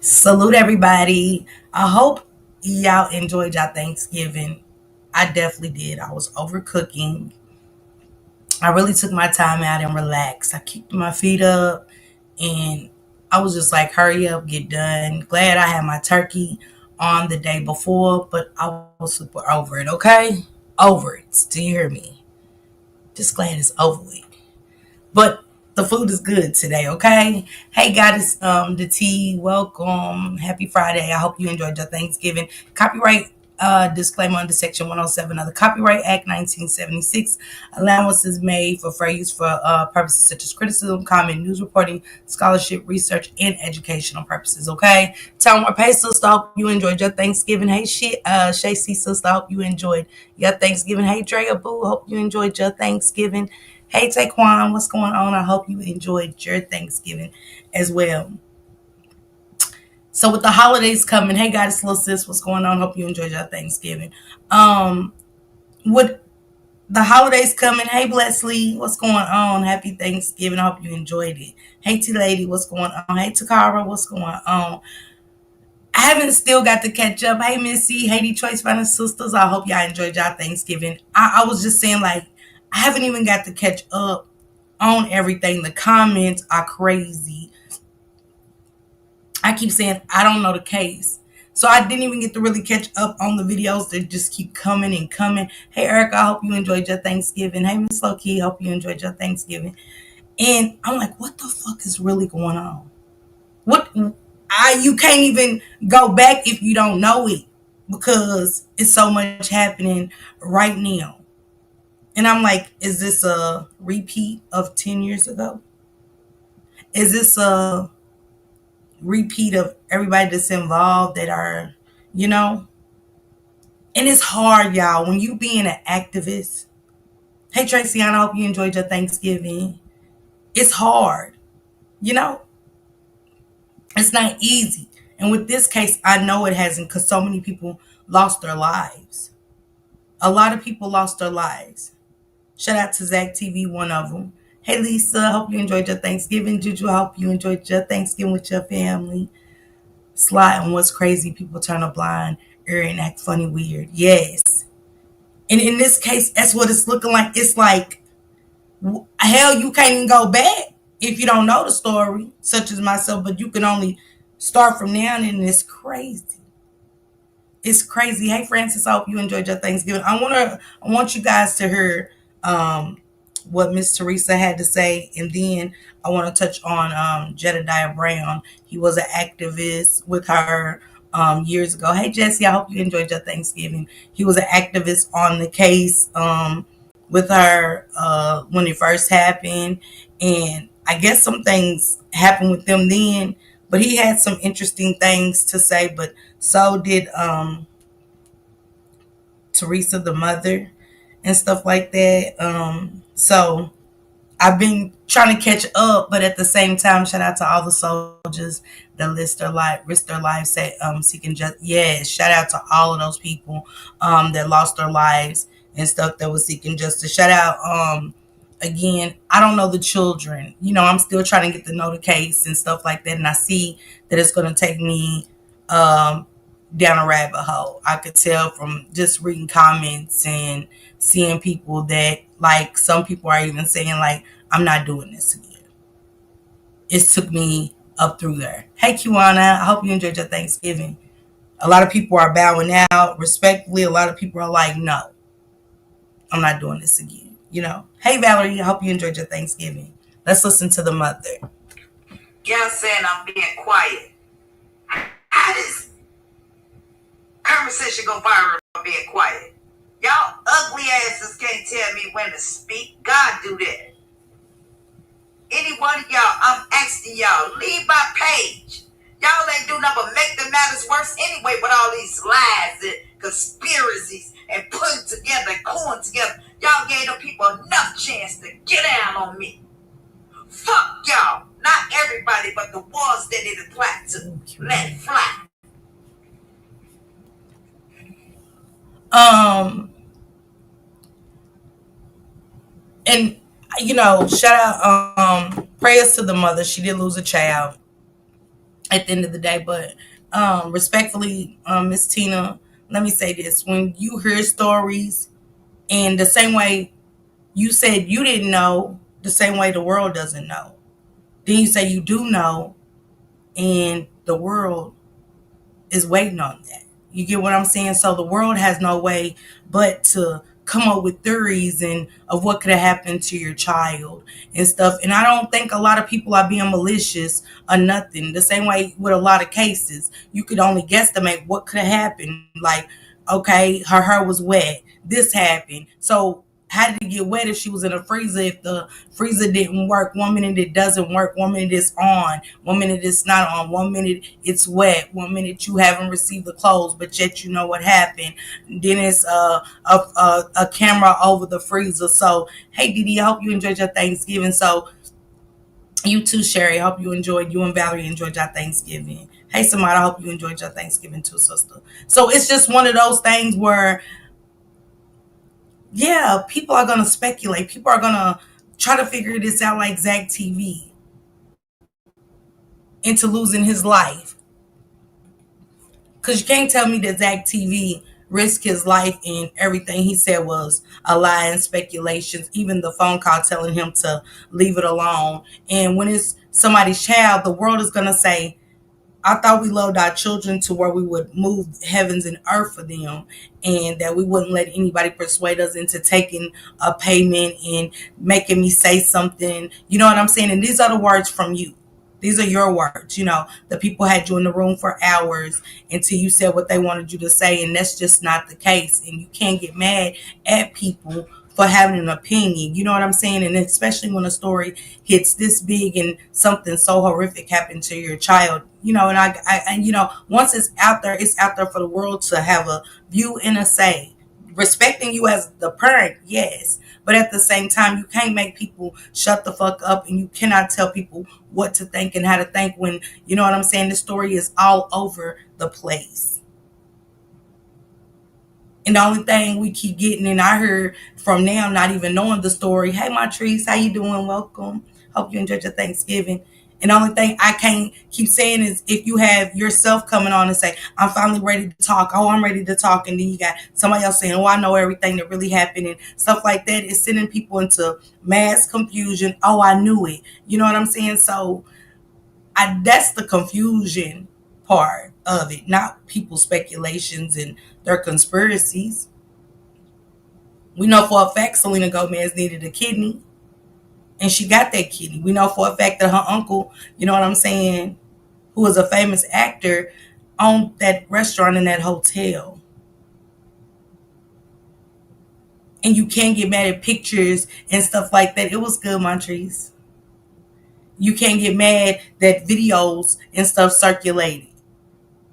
Salute everybody. I hope y'all enjoyed y'all Thanksgiving. I definitely did. I was overcooking. I really took my time out and relaxed. I kicked my feet up and I was just like, hurry up, get done. Glad I had my turkey on the day before, but I was super over it, okay? Over it. Do you hear me? Just glad it's over with. But the food is good today, okay? Hey, Goddess, the tea, welcome. Happy Friday. I hope you enjoyed your Thanksgiving. Copyright disclaimer under Section 107 of the Copyright Act 1976. Allowance is made for fair use for purposes such as criticism, comment, news reporting, scholarship, research, and educational purposes, okay? Tell more Pay sister, hope you enjoyed your Thanksgiving. Hey, Shay C sister, hope you enjoyed your Thanksgiving. Hey, Drea Boo, hope you enjoyed your Thanksgiving. Hey Taquan, what's going on? I hope you enjoyed your Thanksgiving as well. So with the holidays coming, hey Goddess Little Sis, what's going on? Hope you enjoyed your Thanksgiving. With the holidays coming, hey Blessley, what's going on? Happy Thanksgiving. I hope you enjoyed it. Hey T Lady, what's going on? Hey Takara, what's going on? I haven't still got to catch up. Hey Missy, hey Detroit Spanish Sisters. I hope y'all enjoyed y'all Thanksgiving. I was just saying like I haven't even got to catch up on everything. The comments are crazy. I keep saying I don't know the case. So I didn't even get to really catch up on the videos that just keep coming and coming. Hey Erica, I hope you enjoyed your Thanksgiving. Hey Miss Loki, I hope you enjoyed your Thanksgiving. And I'm like, what the fuck is really going on? What you can't even go back if you don't know it because it's so much happening right now. And I'm like, is this a repeat of 10 years ago? Is this a repeat of everybody that's involved that are, you know? And it's hard, y'all, when you being an activist. Hey, Tracy, I hope you enjoyed your Thanksgiving. It's hard, you know? It's not easy. And with this case, I know it hasn't because so many people lost their lives. A lot of people lost their lives. Shout out to Zach TV, one of them. Hey, Lisa, hope you enjoyed your Thanksgiving. Juju, I hope you enjoyed your Thanksgiving with your family. Sly on what's crazy, people turn a blind ear and act funny weird. Yes. And in this case, that's what it's looking like. It's like, hell, you can't even go back if you don't know the story, such as myself, but you can only start from now and it's crazy. It's crazy. Hey Francis, I hope you enjoyed your Thanksgiving. I want you guys to hear what Miss Teresa had to say, and then I want to touch on Jedediah Brown. He was an activist with her years ago. Hey Jesse, I hope you enjoyed your Thanksgiving. He was an activist on the case with her when it first happened, and I guess some things happened with them then. But he had some interesting things to say, but so did Teresa, the mother, and stuff like that. So I've been trying to catch up, but at the same time, shout out to all the soldiers that risk their lives, seeking justice. Yes, shout out to all of those people that lost their lives and stuff that was seeking justice. Shout out again. I don't know the children. You know, I'm still trying to get to know the case and stuff like that, and I see that it's going to take me down a rabbit hole. I could tell from just reading comments and seeing people that, like, some people are even saying like, I'm not doing this again. It took me up through there. Hey Kiwana, I hope you enjoyed your Thanksgiving. A lot of people are bowing out respectfully. A lot of people are like, no, I'm not doing this again. You know. Hey Valerie, I hope you enjoyed your Thanksgiving. Let's listen to the mother. Y'all saying I'm being quiet. How does conversation go viral for being quiet? Y'all ugly asses can't tell me when to speak. God do that. Any one of y'all, I'm asking y'all, leave my page. Y'all ain't do nothing but make the matters worse anyway with all these lies and conspiracies and putting together and pulling together. Y'all gave them people enough chance to get down on me. Fuck y'all. Not everybody, but the ones that it applied to. Let it fly. And you know, shout out prayers to the mother. She did lose a child. at the end of the day. But respectfully, Miss Tina, let me say this: when you hear stories, and the same way you said you didn't know, the same way the world doesn't know. Then you say you do know, and the world is waiting on that. You get what I'm saying? So the world has no way but to come up with theories and of what could have happened to your child and stuff. And I don't think a lot of people are being malicious or nothing. The same way with a lot of cases, you could only guesstimate what could have happened. Like, okay, her hair was wet. This happened. So how did it get wet if she was in a freezer? If the freezer didn't work, 1 minute it doesn't work, 1 minute it's on, 1 minute it's not on, 1 minute it's wet, 1 minute you haven't received the clothes, but yet you know what happened. Then it's a camera over the freezer. So hey Didi, I hope you enjoyed your Thanksgiving. So you too, Sherry. I hope you and Valerie enjoyed your Thanksgiving. Hey Samad, I hope you enjoyed your Thanksgiving too, sister. So it's just one of those things where yeah, people are gonna speculate. People are gonna try to figure this out, like Zach TV into losing his life. Cause you can't tell me that Zach TV risked his life and everything he said was a lie and speculations. Even the phone call telling him to leave it alone. And when it's somebody's child, the world is gonna say, I thought we loved our children to where we would move heavens and earth for them, and that we wouldn't let anybody persuade us into taking a payment and making me say something. You know what I'm saying? And these are the words from you. These are your words. You know, the people had you in the room for hours until you said what they wanted you to say, and that's just not the case. And you can't get mad at people for having an opinion. You know what I'm saying? And especially when a story hits this big and something so horrific happened to your child. You know, and and you know, once it's out there for the world to have a view and a say. Respecting you as the parent, yes. But at the same time, you can't make people shut the fuck up, and you cannot tell people what to think and how to think when, you know what I'm saying, the story is all over the place. And the only thing we keep getting, and I heard from now, not even knowing the story, hey, my trees, how you doing? Welcome. Hope you enjoyed your Thanksgiving. And the only thing I can't keep saying is if you have yourself coming on and say, I'm finally ready to talk. Oh, I'm ready to talk. And then you got somebody else saying, oh, I know everything that really happened and stuff like that. It's sending people into mass confusion. Oh, I knew it. You know what I'm saying? So that's the confusion part of it, not people's speculations and their conspiracies. We know for a fact Selena Gomez needed a kidney, and she got that kidney. We know for a fact that her uncle, you know what I'm saying, who was a famous actor, owned that restaurant in that hotel. And you can't get mad at pictures and stuff like that. It was good, Montrese. You can't get mad that videos and stuff circulated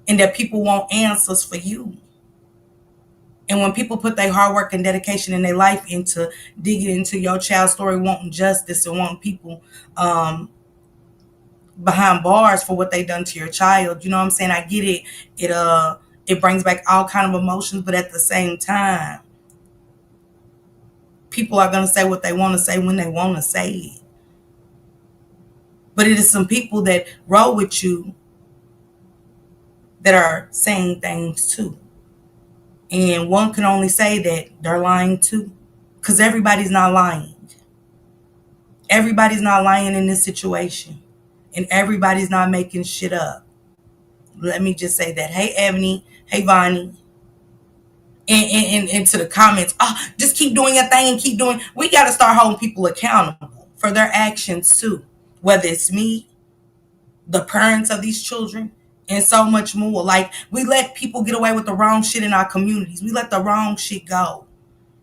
and that people want answers for you. And when people put their hard work and dedication in their life into digging into your child's story, wanting justice and wanting people behind bars for what they done to your child, you know what I'm saying? I get it. It brings back all kind of emotions, but at the same time, people are gonna say what they want to say when they want to say it. But it is some people that roll with you that are saying things too. And one can only say that they're lying too. Because everybody's not lying. Everybody's not lying in this situation. And everybody's not making shit up. Let me just say that. Hey, Ebony. Hey, Vonnie. And to the comments, oh, just keep doing your thing and keep doing. We got to start holding people accountable for their actions too. Whether it's me, the parents of these children, and so much more. Like, we let people get away with the wrong shit in our communities. We let the wrong shit go.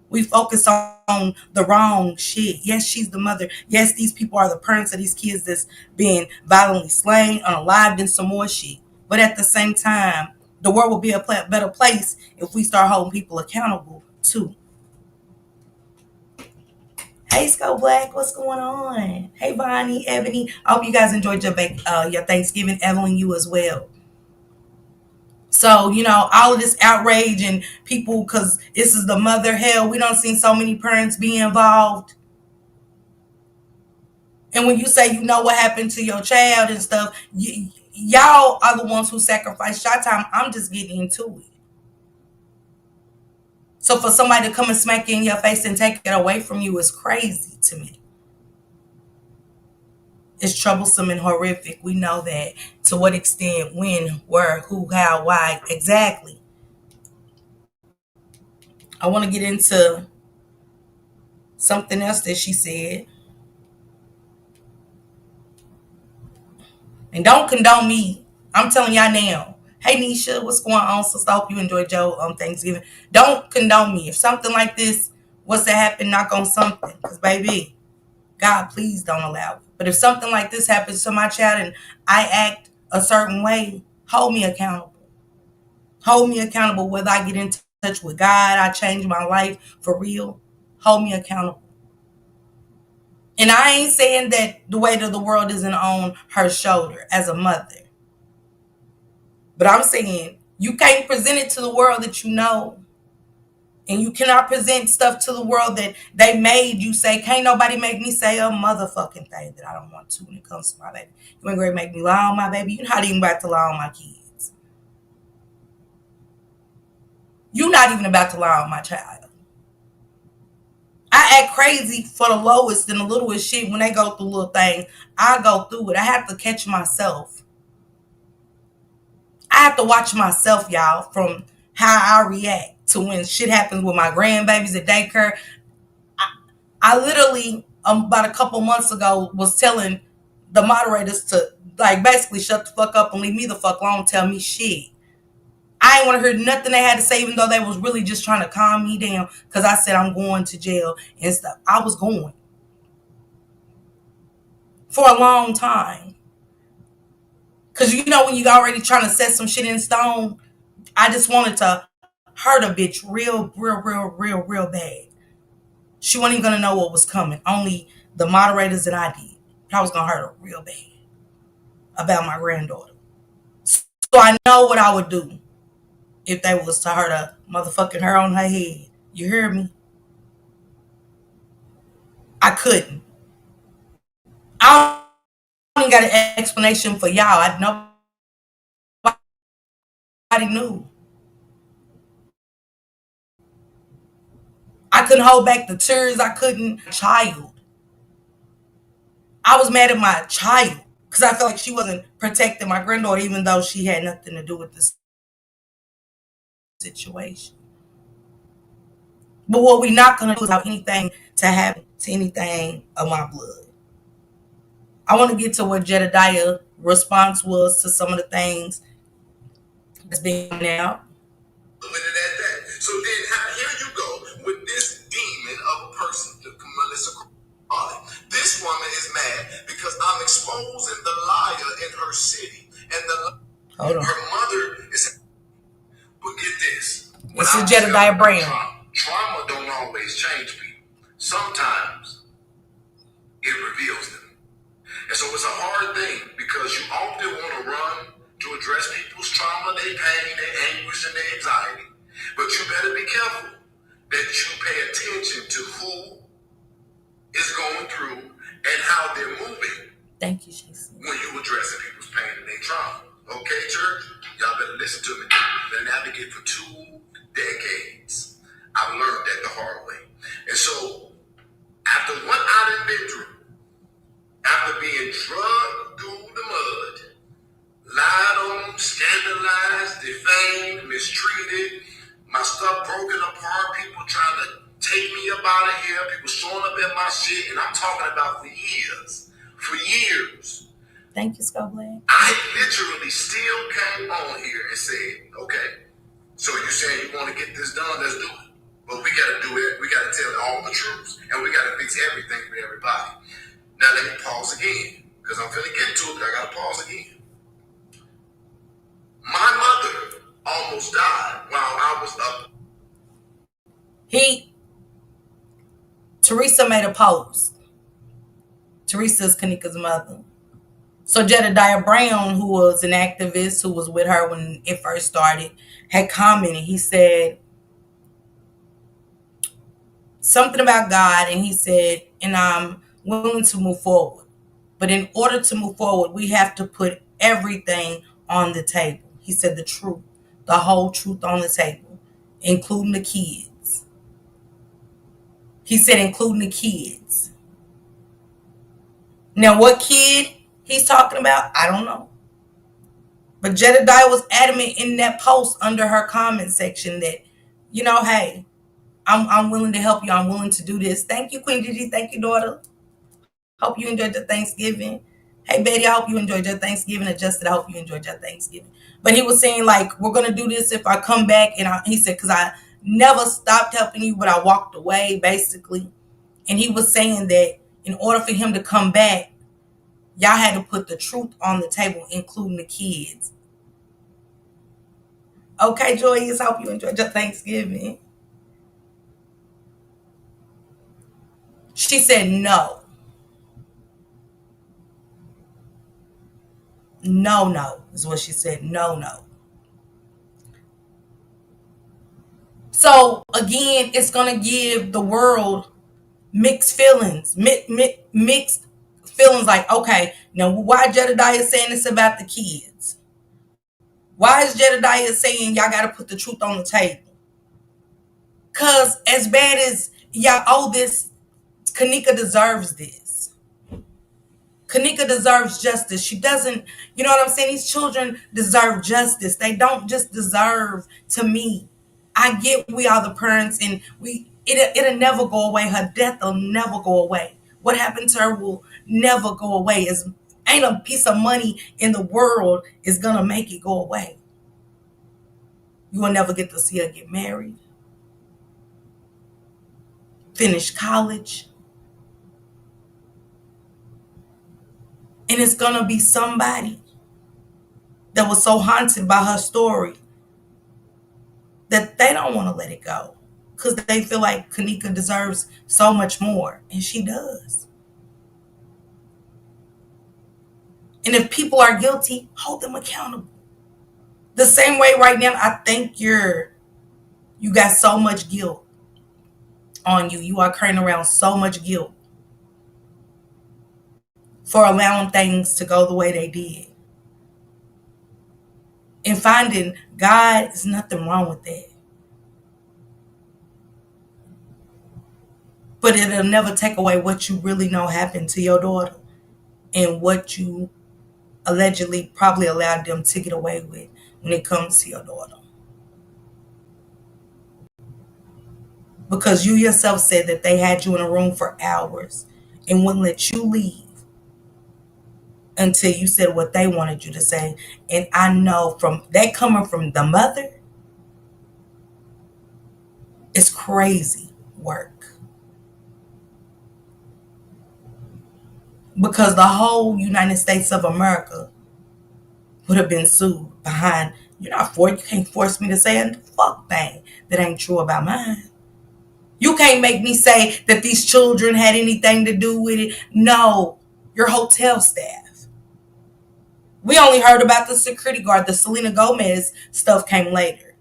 We focus on the wrong shit. Yes, she's the mother. Yes, these people are the parents of these kids that's being violently slain, unalived, and some more shit. But at the same time, the world will be a better place if we start holding people accountable too. Hey, Sco Black, what's going on? Hey, Bonnie, Ebony. I hope you guys enjoyed your Thanksgiving. Evelyn, you as well. So, you know, all of this outrage and people, because this is the mother, hell, we don't see so many parents be involved. And when you say you know what happened to your child and stuff, y'all are the ones who sacrificed your time. I'm just getting into it. So for somebody to come and smack you in your face and take it away from you is crazy to me. It's troublesome and horrific. We know that. To what extent, when, where, who, how, why, exactly. I want to get into something else that she said. And don't condone me. I'm telling y'all now. Hey Nisha, what's going on? So I hope you enjoyed your Thanksgiving. Don't condone me. If something like this was to happen, knock on something. Because baby, God, please don't allow it. But if something like this happens to my child and I act a certain way, hold me accountable. Hold me accountable whether I get in touch with God, I change my life for real. Hold me accountable. And I ain't saying that the weight of the world isn't on her shoulder as a mother. But I'm saying you can't present it to the world that you know. And you cannot present stuff to the world that they made you say. Can't nobody make me say a motherfucking thing that I don't want to when it comes to my baby. You ain't going to make me lie on my baby. You're not even about to lie on my kids. You're not even about to lie on my child. I act crazy for the lowest and the littlest shit when they go through little things. I go through it. I have to catch myself. I have to watch myself, y'all, from how I react to when shit happens with my grandbabies at daycare. I literally, about a couple months ago, was telling the moderators to, like, basically shut the fuck up and leave me the fuck alone, tell me shit. I ain't want to hear nothing they had to say, even though they was really just trying to calm me down because I said I'm going to jail and stuff. I was going for a long time. Because, you know, when you already trying to set some shit in stone, I just wanted to hurt a bitch real bad. She wasn't even going to know what was coming. Only the moderators that I did. I was going to hurt her real bad about my granddaughter. So I know what I would do if they was to hurt a motherfucking hair on her head. You hear me? I couldn't. I don't even got an explanation for y'all. Nobody knew. I couldn't hold back the tears. I couldn't. Child. I was mad at my child because I felt like she wasn't protecting my granddaughter, even though she had nothing to do with this situation. But what we're not going to do is allow anything to happen to anything of my blood. I want to get to what Jedediah's response was to some of the things that's being out. So then here you go with this demon of a person, Melissa. This woman is mad because I'm exposing the liar in her city, and her mother is. But get this. This is Jedediah Brown. Trauma don't always change people. Sometimes it reveals them. And so it's a hard thing because you often want to run to address people's trauma, their pain, their anguish, and their anxiety. But you better be careful that you pay attention to who is going through and how they're moving. Thank you, Jesus. When you addressing people's pain and their trauma. Okay, church? Y'all better listen to me. Been navigating for 2 decades. I've learned that the hard way. And so, after what I've been through, after being drugged through the mud, lied on, scandalized, defamed, mistreated, my stuff broken apart, people trying to take me up out of here, people showing up at my shit, and I'm talking about for years. For years. Thank you, Scobland. I literally still came on here and said, okay, so you saying you want to get this done, let's do it. But we got to do it. We got to tell all the truths, and we got to fix everything for everybody. Now let me pause again, because I'm finna get to it, but I got to pause again. My mother almost died while I was up. Teresa made a post. Teresa's Kenneka's mother. So Jedediah Brown, who was an activist who was with her when it first started, had commented. He said something about God, and he said, and I'm willing to move forward. But in order to move forward, we have to put everything on the table. He said the truth, the whole truth on the table, including the kids. He said, including the kids. Now, what kid he's talking about, I don't know. But Jedediah was adamant in that post under her comment section that, hey, I'm willing to help you. I'm willing to do this. Thank you, Queen Gigi. Thank you, daughter. Hope you enjoyed your Thanksgiving. Hey, Betty, I hope you enjoyed your Thanksgiving. Adjusted, I hope you enjoyed your Thanksgiving. But he was saying, like, we're going to do this if I come back. And he said, because I never stopped helping you, but I walked away, basically. And he was saying that in order for him to come back, y'all had to put the truth on the table, including the kids. Okay, Joyous, hope you enjoyed your Thanksgiving. She said no. No, no, is what she said. No, no. So again, it's gonna give the world mixed feelings, mixed feelings. Like, okay, now why Jedediah saying this about the kids? Why is Jedediah saying y'all got to put the truth on the table? Cause as bad as y'all owe this, Kenneka deserves this. Kenneka deserves justice. She doesn't, you know what I'm saying? These children deserve justice. They don't just deserve to me. I get we are the parents and it'll never go away. Her death will never go away. What happened to her will never go away. Ain't a piece of money in the world is gonna make it go away. You will never get to see her get married, finish college. And it's gonna be somebody that was so haunted by her story that they don't want to let it go because they feel like Kenneka deserves so much more, and she does. And if people are guilty, hold them accountable. The same way right now, I think you got so much guilt on you. You are carrying around so much guilt for allowing things to go the way they did. And finding God is nothing wrong with that. But it'll never take away what you really know happened to your daughter and what you allegedly probably allowed them to get away with when it comes to your daughter. Because you yourself said that they had you in a room for hours and wouldn't let you leave until you said what they wanted you to say. And I know from that coming from the mother, it's crazy work. Because the whole United States of America would have been sued behind, you can't force me to say a fuck thing that ain't true about mine. You can't make me say that these children had anything to do with it. No, your hotel staff. We only heard about the security guard. The Selena Gomez stuff came later.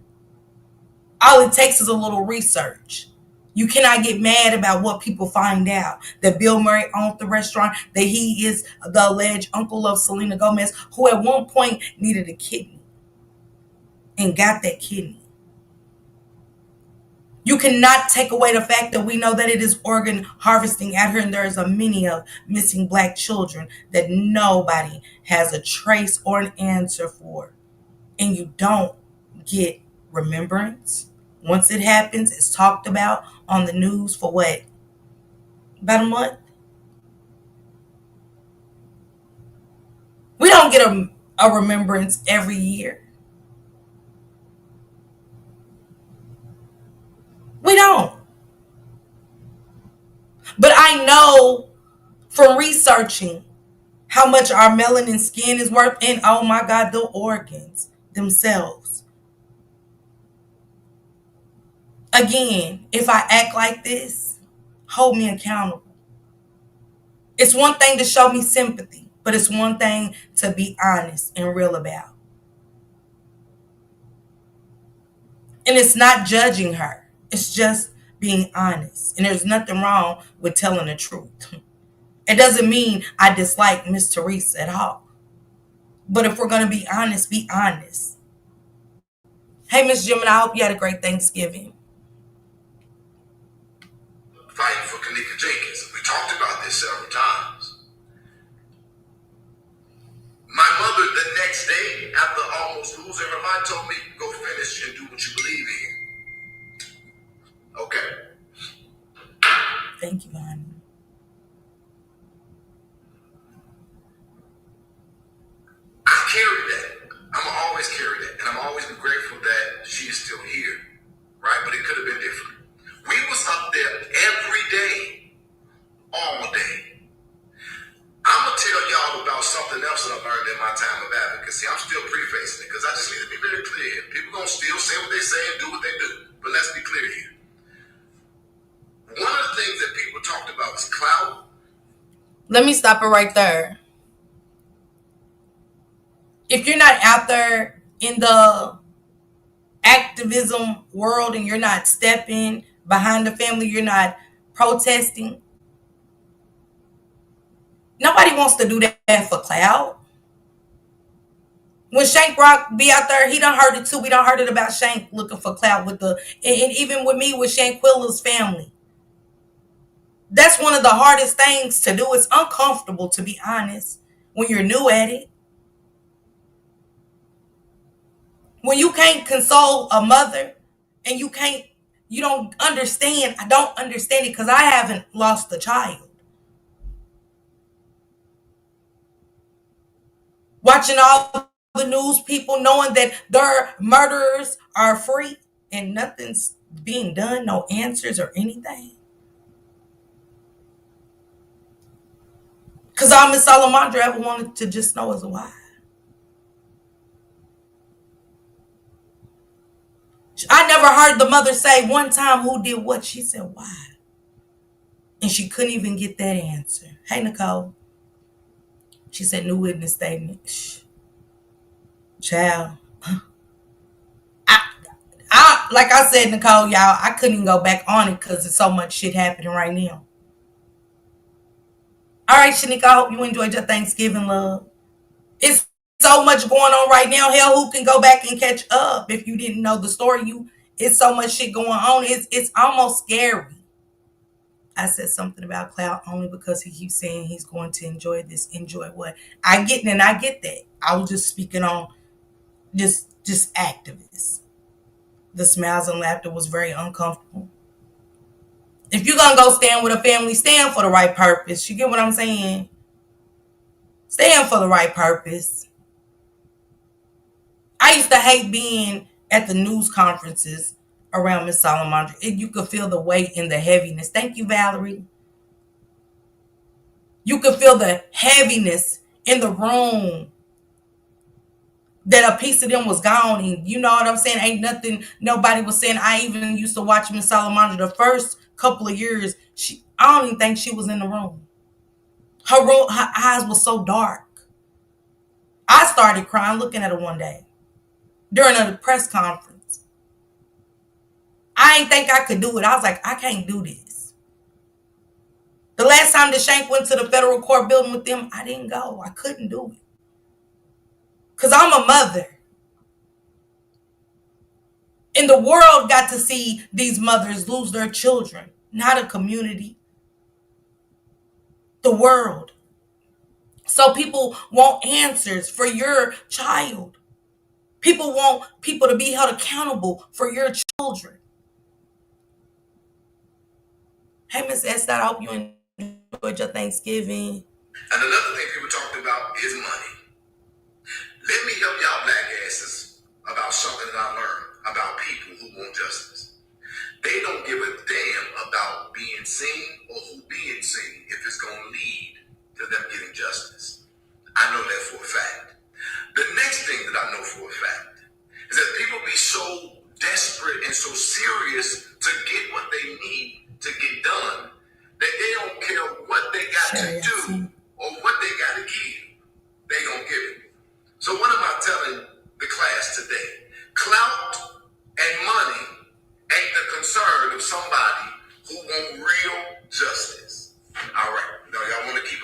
All it takes is a little research. You cannot get mad about what people find out. That Bill Murray owned the restaurant, that he is the alleged uncle of Selena Gomez, who at one point needed a kidney and got that kidney. You cannot take away the fact that we know that it is organ harvesting out here, and there is a many of missing Black children that nobody has a trace or an answer for. And you don't get remembrance. Once it happens, it's talked about on the news for what? About a month? We don't get a remembrance every year. We don't. But I know from researching how much our melanin skin is worth, and oh my God, the organs themselves. Again, if I act like this, hold me accountable. It's one thing to show me sympathy, but it's one thing to be honest and real about. And it's not judging her. It's just being honest. And there's nothing wrong with telling the truth. It doesn't mean I dislike Miss Teresa at all. But if we're going to be honest, be honest. Hey, Miss Jim, I hope you had a great Thanksgiving. Fighting for Kenneka Jenkins. We talked about this several times. My mother, the next day, after almost losing her mind, told me, go finish and do what you believe in. Okay. Thank you, honey. I carry that. I'm going to always carry that. And I'm always be grateful that she is still here. Right? But it could have been different. We was up there every day, all day. I'm going to tell y'all about something else that I learned in my time of advocacy. I'm still prefacing it because I just need to be very clear. People going to still say what they say and do what they do. But let's be clear here. One of the things that people talked about was clout. Let me stop it right there. If you're not out there in the activism world and you're not stepping behind the family, you're not protesting, nobody wants to do that for clout. When Shank Rock be out there, he done heard it too. We done heard it about Shank looking for clout with and even with me with Shanquilla's family. That's one of the hardest things to do. It's uncomfortable, to be honest, when you're new at it. When you can't console a mother and you don't understand. I don't understand it because I haven't lost a child. Watching all the news, people knowing that their murderers are free and nothing's being done, no answers or anything. Because all Miss Salamandra ever wanted to just know is why. I never heard the mother say one time who did what. She said, why? And she couldn't even get that answer. Hey, Nicole. She said, new witness statement. Shh. Child. Like I said, Nicole, y'all, I couldn't even go back on it because there's so much shit happening right now. All right, Shanika, I hope you enjoyed your Thanksgiving, love. It's so much going on right now. Hell, who can go back and catch up if you didn't know the story? It's so much shit going on. It's almost scary. I said something about cloud only because he keeps saying he's going to enjoy this. Enjoy what? I get that. I was just speaking on just activists. The smiles and laughter was very uncomfortable. If you're gonna go stand with a family, stand for the right purpose. You get what I'm saying? Stand for the right purpose. I used to hate being at the news conferences around Miss Salamandra. You could feel the weight and the heaviness. Thank you, Valerie. You could feel the heaviness in the room that a piece of them was gone. And you know what I'm saying? Ain't nothing nobody was saying. I even used to watch Miss Salamandra the first couple of years. I don't even think she was in the room. Her eyes were so dark. I started crying looking at her one day during a press conference. I ain't think I could do it. I was like, I can't do this. The last time that Shank went to the federal court building with them, I didn't go. I couldn't do it. Because I'm a mother. And the world got to see these mothers lose their children, not a community. The world. So people want answers for your child. People want people to be held accountable for your children. Hey, Miss Esther, I hope you enjoyed your Thanksgiving. And another thing people talked about is money. Let me help y'all black asses about something that I learned about people who want justice. They don't give a damn about being seen or who being seen if it's going to lead to them getting justice. I know that for a fact. The next thing that I know for a fact is that people be so desperate and so serious to get what they need to get done that they don't care what they got to do or what they got to give. They gonna give it. So what am I telling the class today? Clout and money ain't the concern of somebody who want real justice. All right. Now y'all want to keep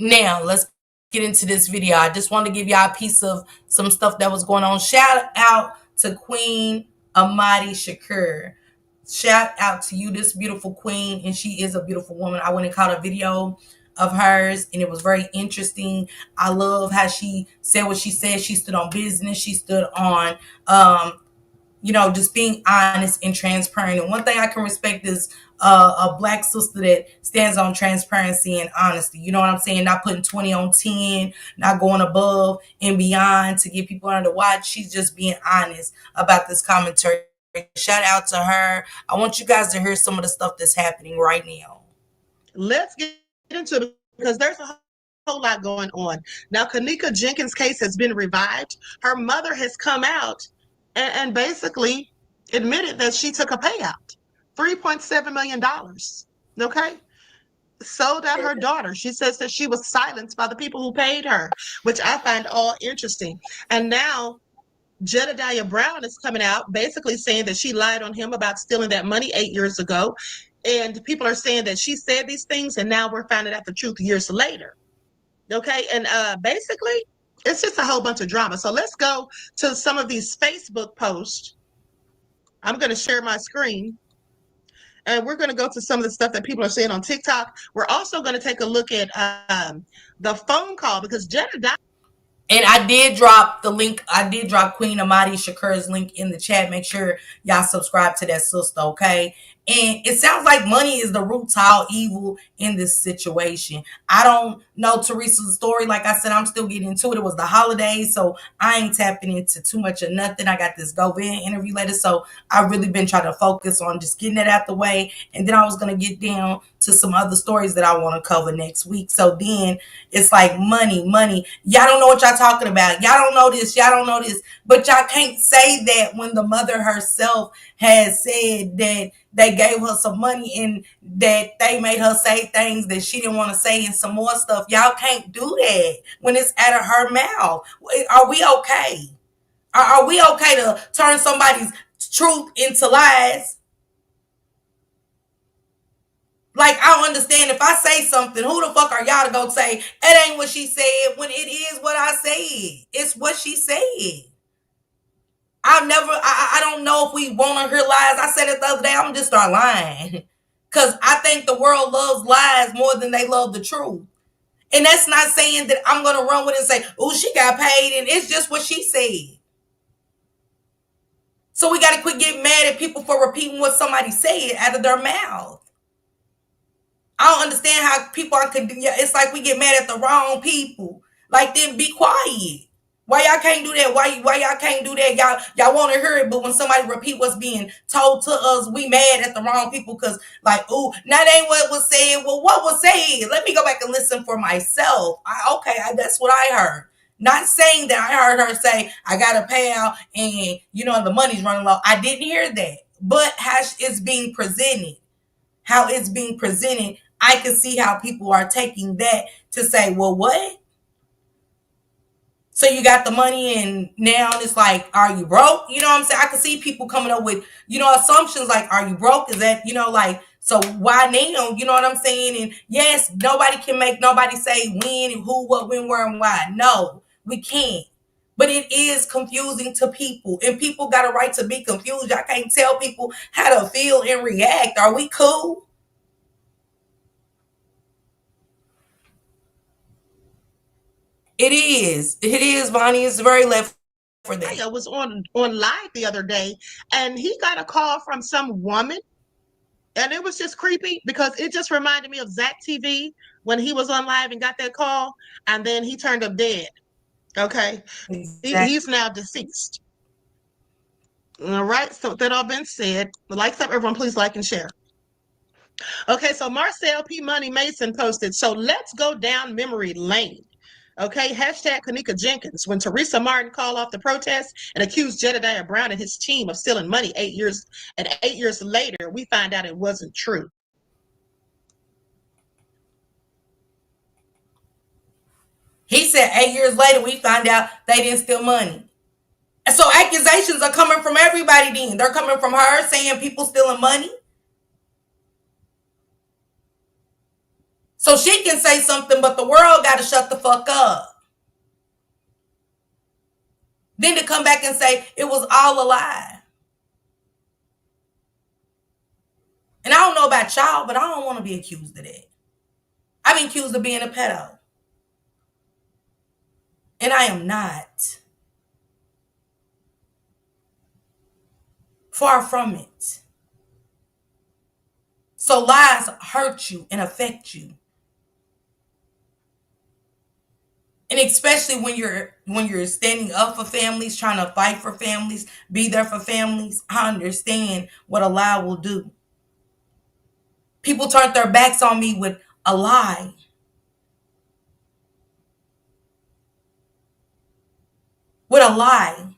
Now, let's get into this video. I just want to give y'all a piece of some stuff that was going on. Shout out to Queen Amadi Shakur. Shout out to you, this beautiful queen, and she is a beautiful woman. I went and caught a video of hers, and it was very interesting. I love how she said what she said. She stood on business. She stood on just being honest and transparent. And one thing I can respect is a black sister that stands on transparency and honesty. You know what I'm saying? Not putting 20 on 10, not going above and beyond to get people under the watch. She's just being honest about this commentary. Shout out to her. I want you guys to hear some of the stuff that's happening right now. Let's get into it because there's a whole lot going on. Now, Kenneka Jenkins' case has been revived. Her mother has come out and basically admitted that she took a payout, $3.7 million. Okay. Sold out her daughter. She says that she was silenced by the people who paid her, which I find all interesting. And now Jedediah Brown is coming out basically saying that she lied on him about stealing that money 8 years ago. And people are saying that she said these things, and now we're finding out the truth years later. Okay. And basically, it's just a whole bunch of drama. So let's go to some of these Facebook posts. I'm going to share my screen. And we're going to go to some of the stuff that people are saying on TikTok. We're also going to take a look at the phone call because Jedediah. And I did drop the link. I did drop Queen Amadi Shakur's link in the chat. Make sure y'all subscribe to that sister, okay? And it sounds like money is the root to all evil in this situation. I don't know Teresa's story. Like I said, I'm still getting into it. It was the holidays, so I ain't tapping into too much of nothing. I got this GoVin interview later, so I've really been trying to focus on just getting that out the way. And then I was going to get down to some other stories that I want to cover next week. So then it's like money, money. Y'all don't know what y'all talking about. Y'all don't know this. Y'all don't know this. But y'all can't say that when the mother herself has said that they gave her some money and that they made her say things that she didn't want to say and some more stuff. Y'all can't do that when it's out of her mouth. Are we okay? Are we okay to turn somebody's truth into lies? Like, I don't understand. If I say something, who the fuck are y'all to go say, it ain't what she said, when it is what I said? It's what she said. I don't know if we want to hear lies. I said it the other day, I'm just start lying. Because I think the world loves lies more than they love the truth. And that's not saying that I'm going to run with it and say, oh, she got paid. And it's just what she said. So we got to quit getting mad at people for repeating what somebody said out of their mouth. I don't understand how people are. It's like we get mad at the wrong people. Like, then be quiet. Why y'all can't do that? Why y'all can't do that? Y'all want to hear it, but when somebody repeat what's being told to us, we mad at the wrong people because, like, ooh, now that ain't what was said. Well, what was said? Let me go back and listen for myself. That's what I heard. Not saying that I heard her say, I got to pay out and, the money's running low. I didn't hear that. But how it's being presented, I can see how people are taking that to say, well, what? So you got the money and now it's like, are you broke? You know what I'm saying? I can see people coming up with, assumptions like, are you broke? Is that, like, so why now? You know what I'm saying? And yes, nobody can make nobody say when and who, what, when, where, and why. No, we can't. But it is confusing to people. And people got a right to be confused. I can't tell people how to feel and react. Are we cool? It is, Vonnie. It's very left for that. I was on live the other day, and he got a call from some woman, and it was just creepy because it just reminded me of Zach TV when he was on live and got that call, and then he turned up dead. Okay, exactly. He's now deceased. All right. So that all been said, like everyone, please like and share. Okay, so Marcel P. Money Mason posted, so let's go down memory lane. Okay, hashtag Kenneka Jenkins. When Teresa Martin called off the protest and accused Jedediah Brown and his team of stealing money 8 years, and 8 years later, we find out it wasn't true. He said 8 years later, we find out they didn't steal money. And so accusations are coming from everybody then. They're coming from her saying people stealing money. So she can say something, but the world got to shut the fuck up. Then to come back and say it was all a lie. And I don't know about y'all, but I don't want to be accused of that. I've been accused of being a pedo. And I am not. Far from it. So lies hurt you and affect you. And especially when you're standing up for families, trying to fight for families, be there for families, I understand what a lie will do. People turned their backs on me with a lie. With a lie.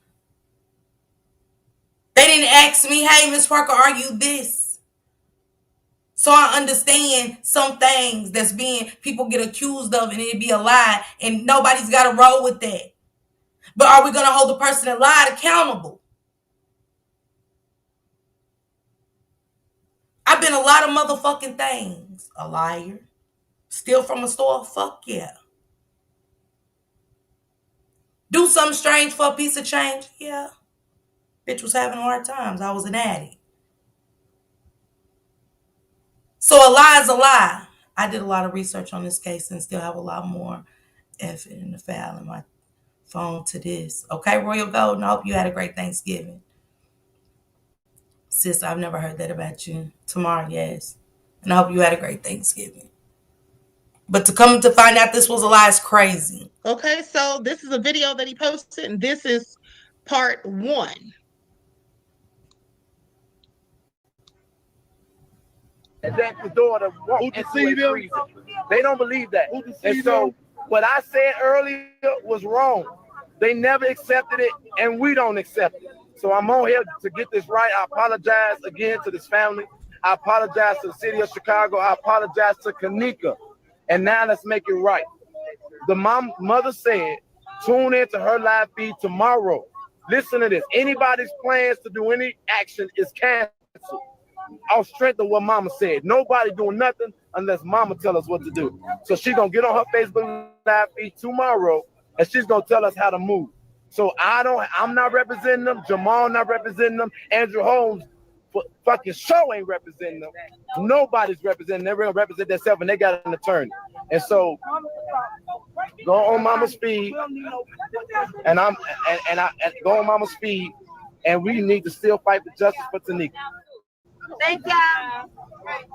They didn't ask me, hey, Miss Parker, are you this? So I understand some things that's being, people get accused of and it'd be a lie and nobody's got to roll with that. But are we going to hold the person that lied accountable? I've been a lot of motherfucking things. A liar. Steal from a store? Fuck yeah. Do something strange for a piece of change? Yeah. Bitch was having hard times. I was an addict. So a lie is a lie. I did a lot of research on this case and still have a lot more effort in the file in my phone to this. Okay, Royal Golden, I hope you had a great Thanksgiving. Sis, I've never heard that about you. Tomorrow, yes. And I hope you had a great Thanksgiving. But to come to find out this was a lie is crazy. Okay, so this is a video that he posted, and this is part 1. And that's the daughter walked into a freezer. They don't believe that. And so what I said earlier was wrong. They never accepted it, and we don't accept it. So I'm on here to get this right. I apologize again to this family. I apologize to the city of Chicago. I apologize to Kenneka. And now let's make it right. The mother said, tune into her live feed tomorrow. Listen to this. Anybody's plans to do any action is canceled. Off strength of what mama said. Nobody doing nothing unless mama tell us what to do. So she's going to get on her Facebook live feed tomorrow and she's going to tell us how to move. So I'm not representing them. Jamal not representing them. Andrew Holmes fucking show ain't representing them. Nobody's representing them. They're going to represent themselves and they got an attorney. And so go on mama's feed and go on mama's feed and we need to still fight for justice for Kenneka. Thank y'all.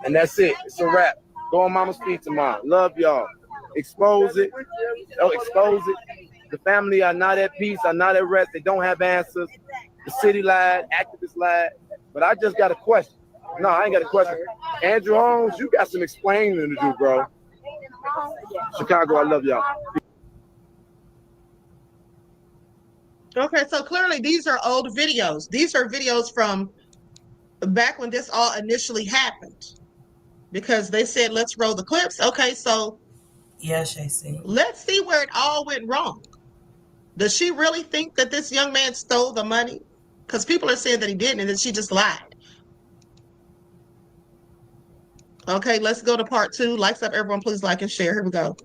And that's it. It's a wrap. Go on mama's feed tomorrow. Love y'all. Expose it. Oh, expose it. The family are not at peace, are not at rest. They don't have answers. The city lied, activists lied. But I just got a question. No, I ain't got a question. Andrew Holmes, you got some explaining to do, bro. Chicago, I love y'all. Okay, so clearly these are old videos. These are videos from back when this all initially happened. Because they said, let's roll the clips. Okay, so yeah, Shacey. Let's see where it all went wrong. Does she really think that this young man stole the money? Because people are saying that he didn't and that she just lied. Okay, let's go to part 2. Likes up, everyone. Please like and share. Here we go.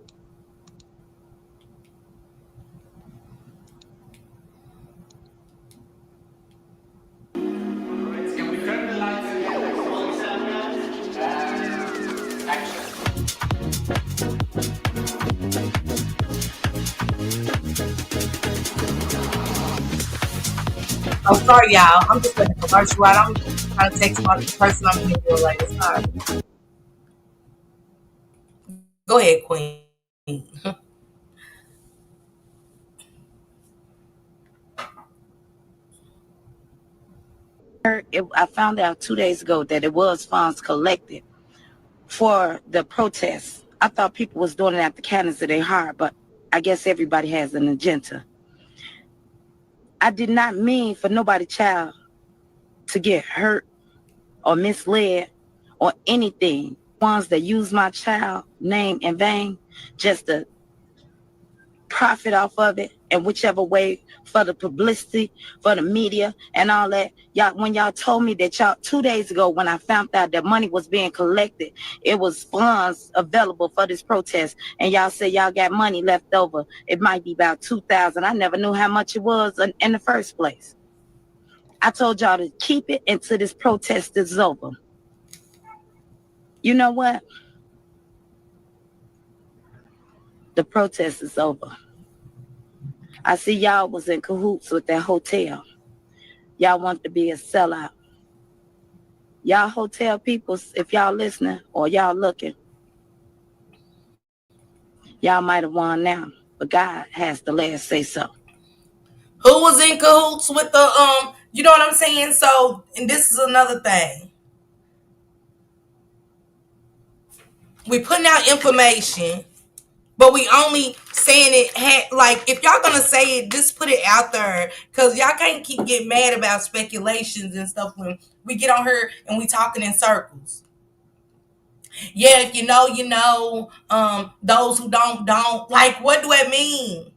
I'm sorry, y'all. I'm just going to commercial out. I'm trying to text my person I'm going to do later. Sorry. Go ahead, Queen. I found out 2 days ago that it was funds collected for the protests. I thought people was doing it at the kindness of their heart, but I guess everybody has an agenda. I did not mean for nobody child to get hurt or misled or anything. Ones that use my child name in vain just to profit off of it, in whichever way, for the publicity, for the media and all that. Y'all, when y'all told me that y'all 2 days ago, when I found out that money was being collected, it was funds available for this protest, and y'all said y'all got money left over. It might be about 2,000. I never knew how much it was in the first place. I told y'all to keep it until this protest is over. You know what? The protest is over. I see y'all was in cahoots with that hotel. Y'all want to be a sellout. Y'all hotel people, if y'all listening or y'all looking, y'all might have won now, but God has the last say so. Who was in cahoots with the you know what I'm saying? So, and this is another thing. We putting out information, but we only saying it like, if y'all gonna say it, just put it out there, because y'all can't keep getting mad about speculations and stuff when we get on here and we talking in circles. Yeah, if you know, you know. Those who don't. Like, what do it mean?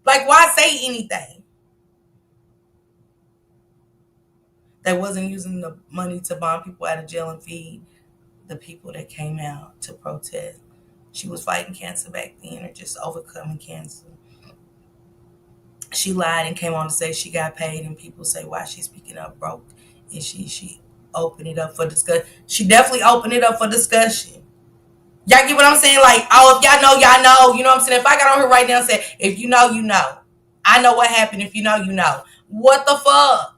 Like, why say anything? They wasn't using the money to bond people out of jail and feed the people that came out to protest. She was fighting cancer back then, or just overcoming cancer. She lied and came on to say she got paid, and people say why she's speaking up broke, and she opened it up for discussion. She definitely opened it up for discussion. Y'all get what I'm saying? Like, oh, if y'all know, y'all know. You know what I'm saying? If I got on here right now and said, if you know, you know. I know what happened. If you know, you know. What the fuck?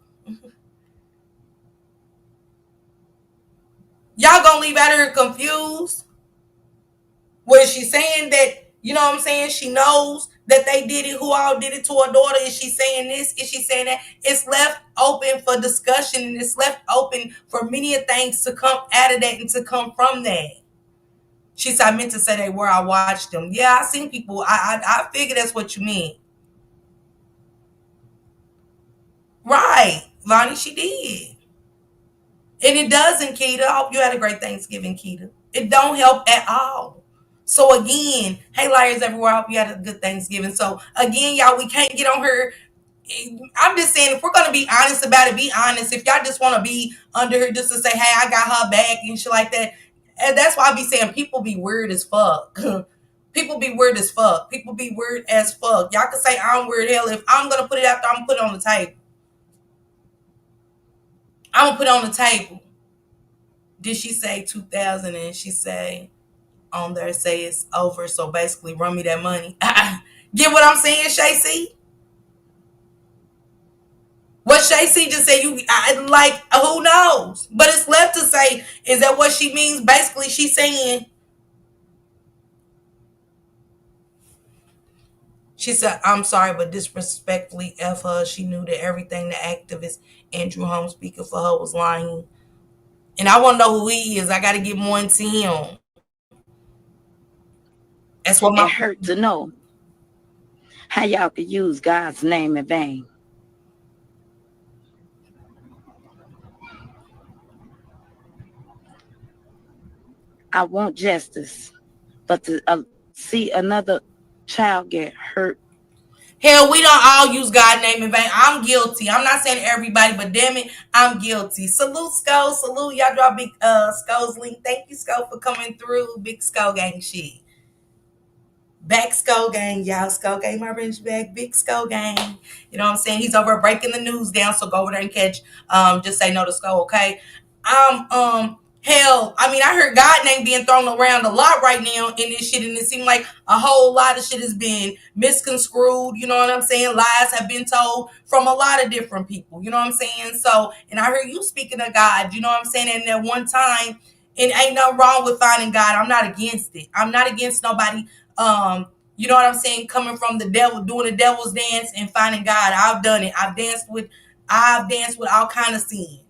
Y'all gonna leave out here confused? Was she saying that, you know what I'm saying, she knows that they did it, who all did it to her daughter? Is she saying this? Is she saying that? It's left open for discussion, and it's left open for many things to come out of that and to come from that. She said, I meant to say they were. I watched them. Yeah, I seen people. I figured that's what you mean. Right. Lonnie, she did. And it doesn't, Keita. I hope you had a great Thanksgiving, Keita. It don't help at all. So again, hey, liars everywhere, I hope you had a good Thanksgiving. So again, y'all, we can't get on her. I'm just saying, if we're going to be honest about it, be honest. If y'all just want to be under her just to say, hey, I got her back and shit like that. And that's why I be saying people be weird as fuck. People be weird as fuck. People be weird as fuck. Y'all can say I'm weird. Hell, if I'm going to put it out there, I'm going to put it on the table. I'm going to put it on the table. Did she say 2,000 and she say on there, say it's over, so basically run me that money? Get what I'm saying, Shay C? What Shay C just said, like, who knows? But it's left to say, is that what she means? Basically, she's saying, she said, I'm sorry, but disrespectfully F her. She knew that everything the activist Andrew Holmes speaking for her was lying. And I want to know who he is. I got to get more into him. That's what It hurt to know how y'all could use God's name in vain. I want justice, but to see another child get hurt. Hell, we don't all use God's name in vain. I'm guilty. I'm not saying everybody, but damn it, I'm guilty. Salute, Sko. Salute. Y'all drop big Sko's link. Thank you, Sko, for coming through. Big Sko gang shit. Back Sko gang, y'all. Sko gang, my wrench back. Big Sko gang. You know what I'm saying? He's over breaking the news down, so go over there and catch. Just say no to Sko, okay? Hell, I mean, I heard God name being thrown around a lot right now in this shit, and it seemed like a whole lot of shit has been misconstrued. You know what I'm saying? Lies have been told from a lot of different people. You know what I'm saying? So, and I heard you speaking of God. You know what I'm saying? And at one time, and ain't nothing wrong with finding God. I'm not against it. I'm not against nobody. You know what I'm saying? Coming from the devil, doing the devil's dance and finding God. I've done it. I've danced with all kind of sin.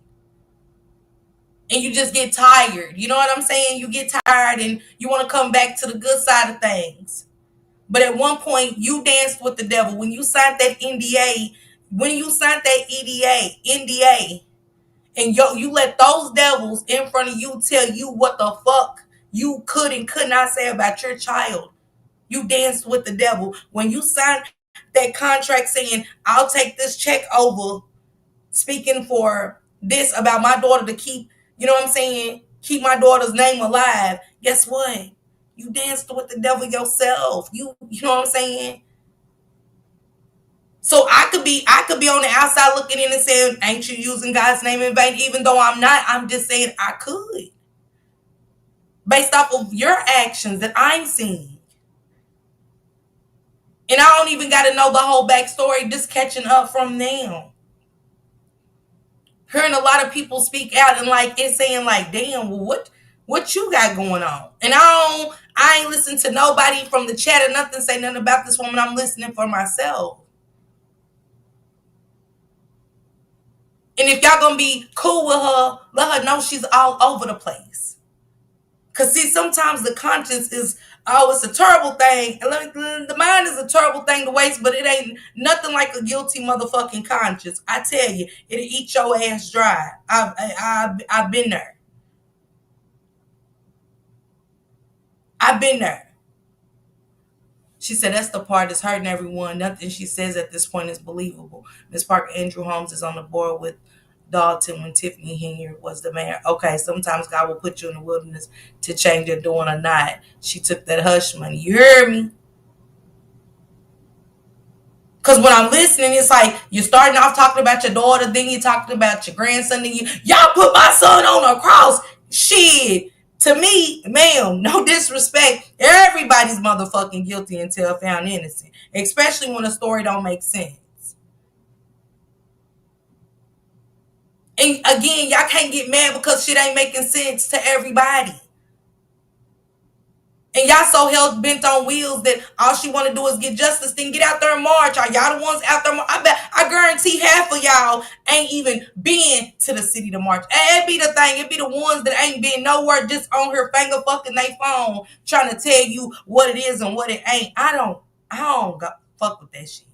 And you just get tired. You know what I'm saying? You get tired and you want to come back to the good side of things. But at one point, you danced with the devil. When you signed that NDA, NDA, and you let those devils in front of you tell you what the fuck you could and could not say about your child. You danced with the devil. When you signed that contract saying, I'll take this check over, speaking for this about my daughter to keep, you know what I'm saying, keep my daughter's name alive. Guess what? You danced with the devil yourself. You know what I'm saying? So I could be on the outside looking in and saying, ain't you using God's name in vain? Even though I'm not, I'm just saying I could. Based off of your actions that I'm seeing. And I don't even got to know the whole backstory, just catching up from them. Hearing a lot of people speak out and like it's saying like, damn, well, what you got going on? And I ain't listening to nobody from the chat or nothing say nothing about this woman. I'm listening for myself. And if y'all gonna be cool with her, let her know she's all over the place. Cause see, sometimes the conscience is, oh, it's a terrible thing. The mind is a terrible thing to waste, but it ain't nothing like a guilty motherfucking conscience. I tell you, it'll eat your ass dry. I've been there. I've been there. She said that's the part that's hurting everyone. Nothing she says at this point is believable. Miss Parker Andrew Holmes is on the board with Dalton when Tiffany Henry was the mayor. Okay, sometimes God will put you in the wilderness to change your doing or not. She took that hush money. You hear me? Because when I'm listening, it's like you're starting off talking about your daughter, then you're talking about your grandson, then y'all put my son on a cross. Shit. To me, ma'am, no disrespect, everybody's motherfucking guilty until found innocent, especially when a story don't make sense. And again, y'all can't get mad because shit ain't making sense to everybody. And y'all so hell bent on wheels that all she want to do is get justice. Then get out there and march. Are y'all the ones out there? I guarantee half of y'all ain't even been to the city to march. It be the thing. It be the ones that ain't been nowhere, just on her finger fucking they phone trying to tell you what it is and what it ain't. I don't fuck with that shit.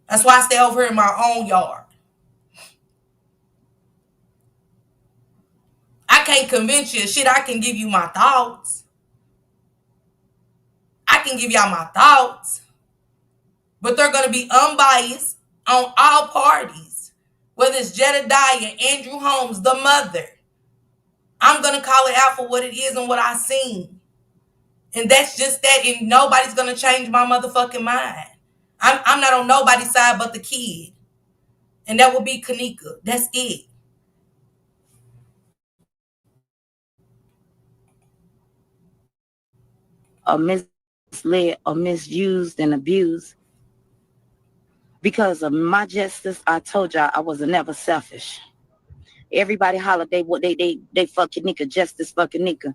That's why I stay over here in my own yard. I can't convince you of shit. I can give you my thoughts. I can give y'all my thoughts. But they're going to be unbiased on all parties. Whether it's Jedediah, Andrew Holmes, the mother. I'm going to call it out for what it is and what I seen. And that's just that. And nobody's going to change my motherfucking mind. I'm not on nobody's side but the kid. And that would be Kenneka. That's it. Or misled or misused and abused. Because of my justice, I told y'all I was never selfish. Everybody hollered they fuck Kenneka, justice for Kenneka.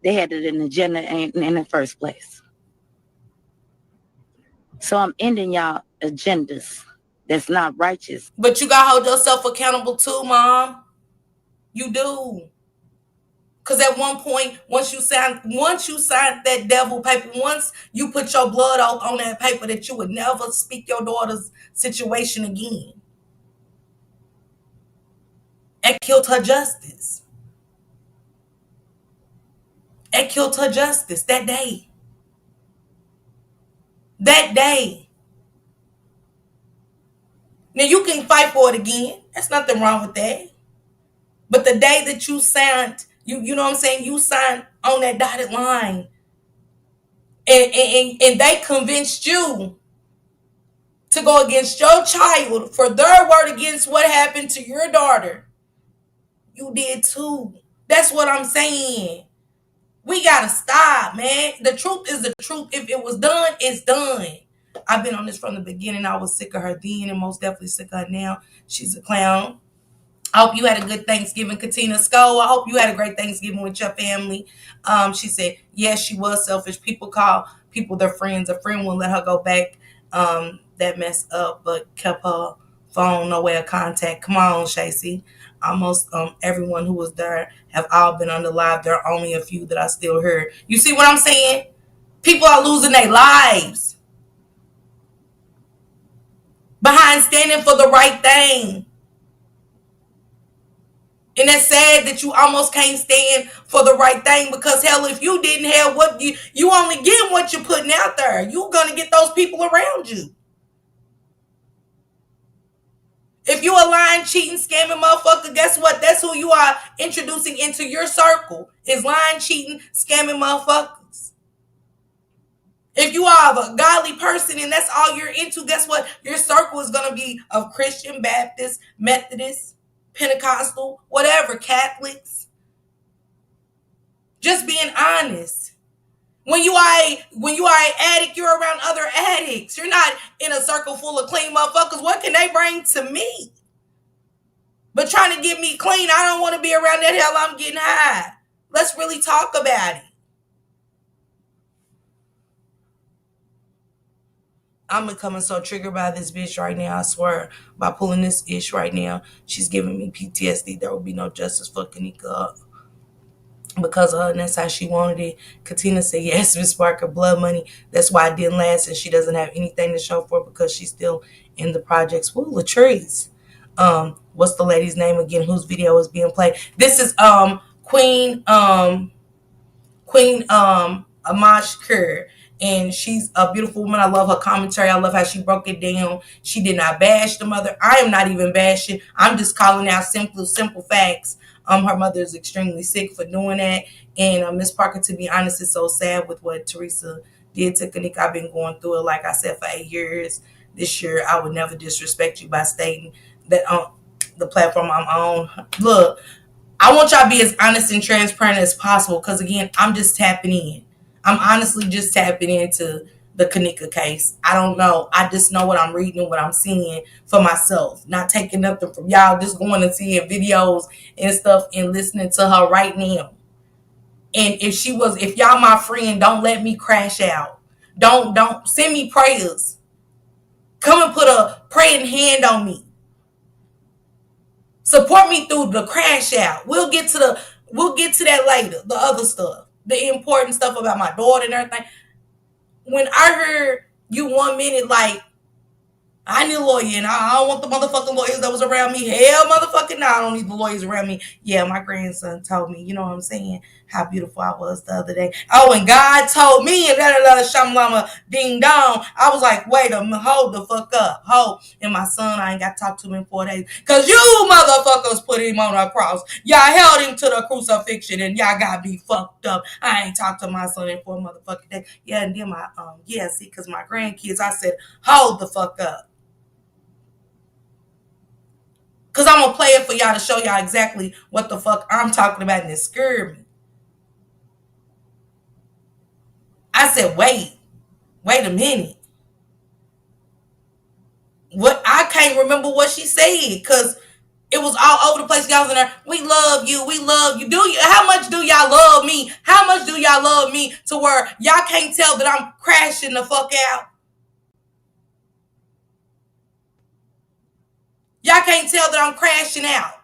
They had it in the agenda in the first place. So I'm ending y'all agendas that's not righteous. But you gotta hold yourself accountable too, Mom. You do. Because at one point, once you signed that devil paper, once you put your blood on that paper that you would never speak your daughter's situation again. That killed her justice. That killed her justice that day. That day. Now you can fight for it again. There's nothing wrong with that. But the day that you signed, you know what I'm saying? You signed on that dotted line. And they convinced you to go against your child for their word against what happened to your daughter. You did too. That's what I'm saying. We gotta stop, man. The truth is the truth. If it was done, it's done. I've been on this from the beginning. I was sick of her then and most definitely sick of her now. She's a clown. I hope you had a good Thanksgiving, Katina Sko. I hope you had a great Thanksgiving with your family. She said, yes, she was selfish. People call people their friends. A friend won't let her go back that messed up, but kept her phone, no way of contact. Come on, Shacey. Almost everyone who was there have all been on the live. There are only a few that I still heard. You see what I'm saying? People are losing their lives behind standing for the right thing. And that's sad that you almost can't stand for the right thing, because hell, if you didn't have what you only get what you're putting out there. You're gonna get those people around you. If you a lying, cheating, scamming motherfucker, guess what? That's who you are introducing into your circle, is lying, cheating, scamming motherfuckers. If you are a godly person and that's all you're into, guess what? Your circle is going to be of Christian, Baptist, Methodist, Pentecostal, whatever, Catholics. Just being honest. When you are an addict, you're around other addicts. You're not in a circle full of clean motherfuckers. What can they bring to me? But trying to get me clean, I don't want to be around that. Hell, I'm getting high. Let's really talk about it. I'm becoming so triggered by this bitch right now. I swear, by pulling this ish right now, she's giving me PTSD. There will be no justice for Kenneka because of her, and that's how she wanted it. Katina said, yes, Miss Parker, blood money. That's why it didn't last, and she doesn't have anything to show for it because she's still in the projects. Woo, Latrice. What's the lady's name again whose video is being played? This is Queen Amash Kerr. And she's a beautiful woman. I love her commentary. I love how she broke it down. She did not bash the mother. I am not even bashing. I'm just calling out simple facts. Her mother is extremely sick for doing that. And Miss Parker, to be honest, is so sad with what Teresa did to Kenneka. I've been going through it, like I said, for 8 years. This year, I would never disrespect you by stating that on the platform I'm on. Look, I want y'all to be as honest and transparent as possible because, again, I'm just tapping in. I'm honestly just tapping into the Kenneka case. I don't know. I just know what I'm reading and what I'm seeing for myself. Not taking nothing from y'all. Just going and seeing videos and stuff and listening to her right now. And if y'all my friend, don't let me crash out. Don't send me prayers. Come and put a praying hand on me. Support me through the crash out. We'll get to that later. The other stuff. The important stuff about my daughter and everything. When I heard you 1 minute like, I need a lawyer and I don't want the motherfucking lawyers that was around me. Hell, motherfucking no, I don't need the lawyers around me. Yeah, my grandson told me, you know what I'm saying, how beautiful I was the other day. Oh, and God told me, and shamalama ding dong. I was like, wait a minute, hold the fuck up. Hold. And my son, I ain't got to talk to him in 4 days. Because you motherfuckers put him on a cross. Y'all held him to the crucifixion and y'all got me fucked up. I ain't talked to my son in 4 motherfucking days. Yeah, and then because my grandkids, I said, hold the fuck up. Because I'm going to play it for y'all to show y'all exactly what the fuck I'm talking about, and it scared me. I said, wait a minute. What? I can't remember what she said because it was all over the place. Y'all was in there, we love you. How much do y'all love me? How much do y'all love me to where y'all can't tell that I'm crashing the fuck out? Y'all can't tell that I'm crashing out.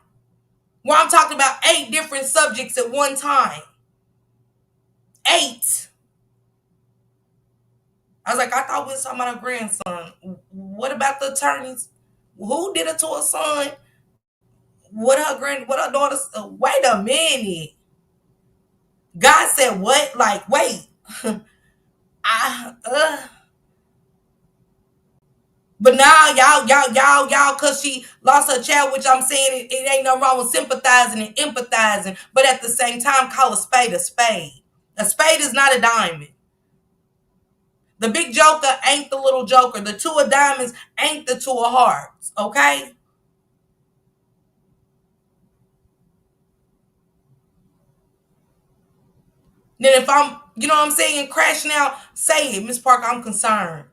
Where I'm talking about 8 different subjects at one time. 8. I was like, I thought we were talking about her grandson. What about the attorneys? Who did it to her son? What her daughter? Wait a minute. God said what? Like, wait. But now y'all, cause she lost her child, which I'm saying it ain't no wrong with sympathizing and empathizing, but at the same time, call a spade a spade. A spade is not a diamond. The big joker ain't the little joker. The 2 of diamonds ain't the 2 of hearts. Okay? Then if I'm, you know what I'm saying, crashing out, say it. Miss Parker, I'm concerned.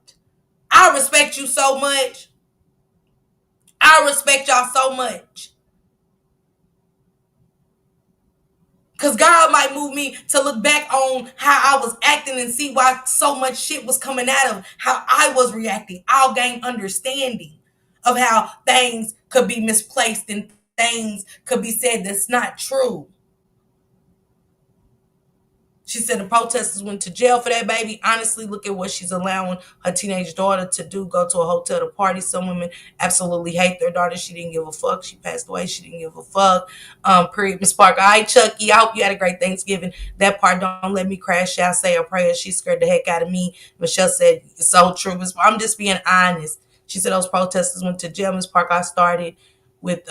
I respect you so much. I respect y'all so much. Because God might move me to look back on how I was acting and see why so much shit was coming out of how I was reacting. I'll gain understanding of how things could be misplaced and things could be said that's not true. She said the protesters went to jail for that baby. Honestly, look at what she's allowing her teenage daughter to do. Go to a hotel to party. Some women absolutely hate their daughter. She didn't give a fuck. She passed away. She didn't give a fuck. Period. Miss Parker. All right, Chucky. I hope you had a great Thanksgiving. That part, don't let me crash out. Say a prayer. She scared the heck out of me. Michelle said, it's so true. I'm just being honest. She said those protesters went to jail. Miss Parker, I started with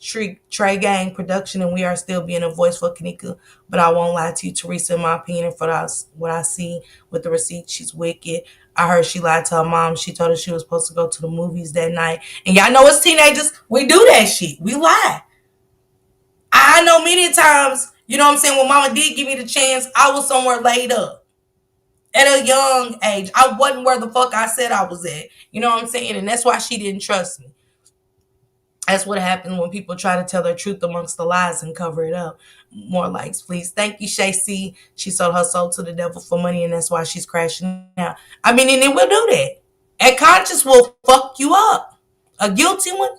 Trey Gang production, and we are still being a voice for Kenneka. But I won't lie to you, Teresa, in my opinion, for what I see with the receipt, she's wicked. I heard she lied to her mom. She told her she was supposed to go to the movies that night. And y'all know as teenagers, we do that shit. We lie. I know many times, you know what I'm saying, when mama did give me the chance, I was somewhere laid up at a young age. I wasn't where the fuck I said I was at. You know what I'm saying? And that's why she didn't trust me. That's what happens when people try to tell their truth amongst the lies and cover it up. More likes, please. Thank you, Shay C. She sold her soul to the devil for money, and that's why she's crashing out. I mean, and it will do that. A conscience will fuck you up. A guilty one.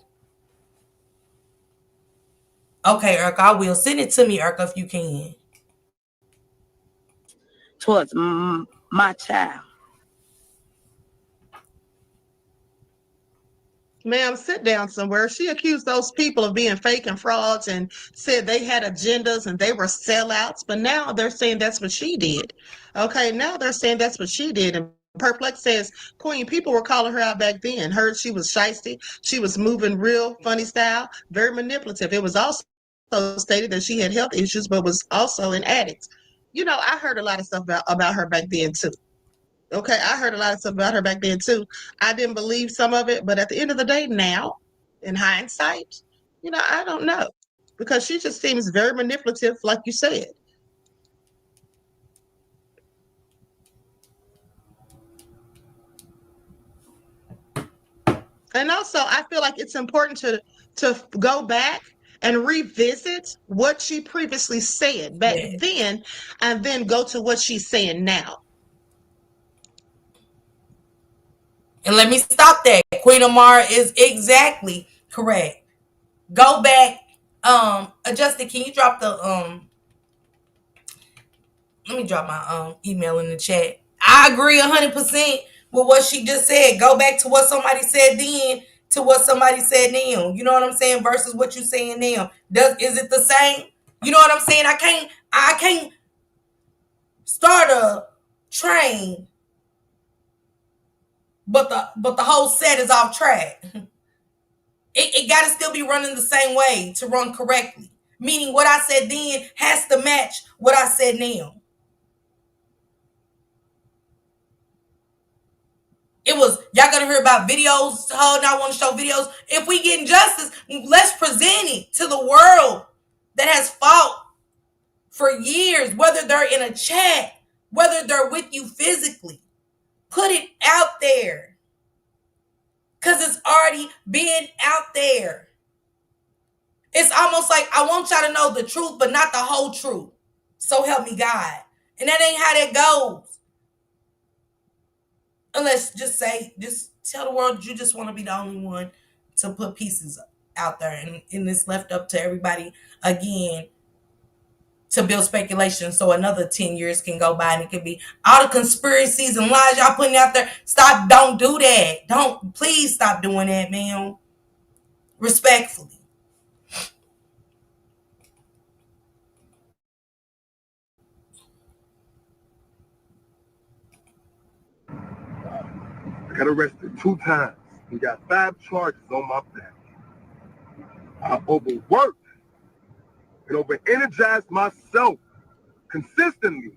Okay, Erica, I will. Send it to me, Erica, if you can. Towards my child. Ma'am, sit down somewhere. She accused those people of being fake and frauds and said they had agendas and they were sellouts. But now they're saying that's what she did. Okay, now they're saying that's what she did. And Perplex says, Queen, people were calling her out back then. Heard she was shiesty. She was moving real funny style, very manipulative. It was also stated that she had health issues, but was also an addict. You know, I heard a lot of stuff about her back then, too. Okay, I heard a lot of stuff about her back then too. I didn't believe some of it, but at the end of the day, now, in hindsight, you know, I don't know. Because she just seems very manipulative, like you said. And also, I feel like it's important to go back and revisit what she previously said back then, and then go to what she's saying now. And let me stop that. Queen Amara is exactly correct. Go back. Justin, can you drop the let me drop my email in the chat. I agree 100% with what she just said. Go back to what somebody said then to what somebody said now. You know what I'm saying? Versus what you're saying now. Is it the same? You know what I'm saying? I can't start a train, but the whole set is off track. It got to still be running the same way to run correctly. Meaning what I said then has to match what I said now. It was, y'all gonna hear about videos, I want to show videos. If we get injustice, let's present it to the world that has fought for years, whether they're in a chat, whether they're with you physically. Put it out there. Because it's already been out there. It's almost like I want y'all to know the truth, but not the whole truth. So help me God. And that ain't how that goes. Unless just tell the world you just want to be the only one to put pieces out there. And it's left up to everybody, again, to build speculation so another 10 years can go by and it could be all the conspiracies and lies y'all putting out there. Stop. Don't do that. Please stop doing that, man. Respectfully. I got arrested 2 times and got 5 charges on my back. I overworked and over-energized myself consistently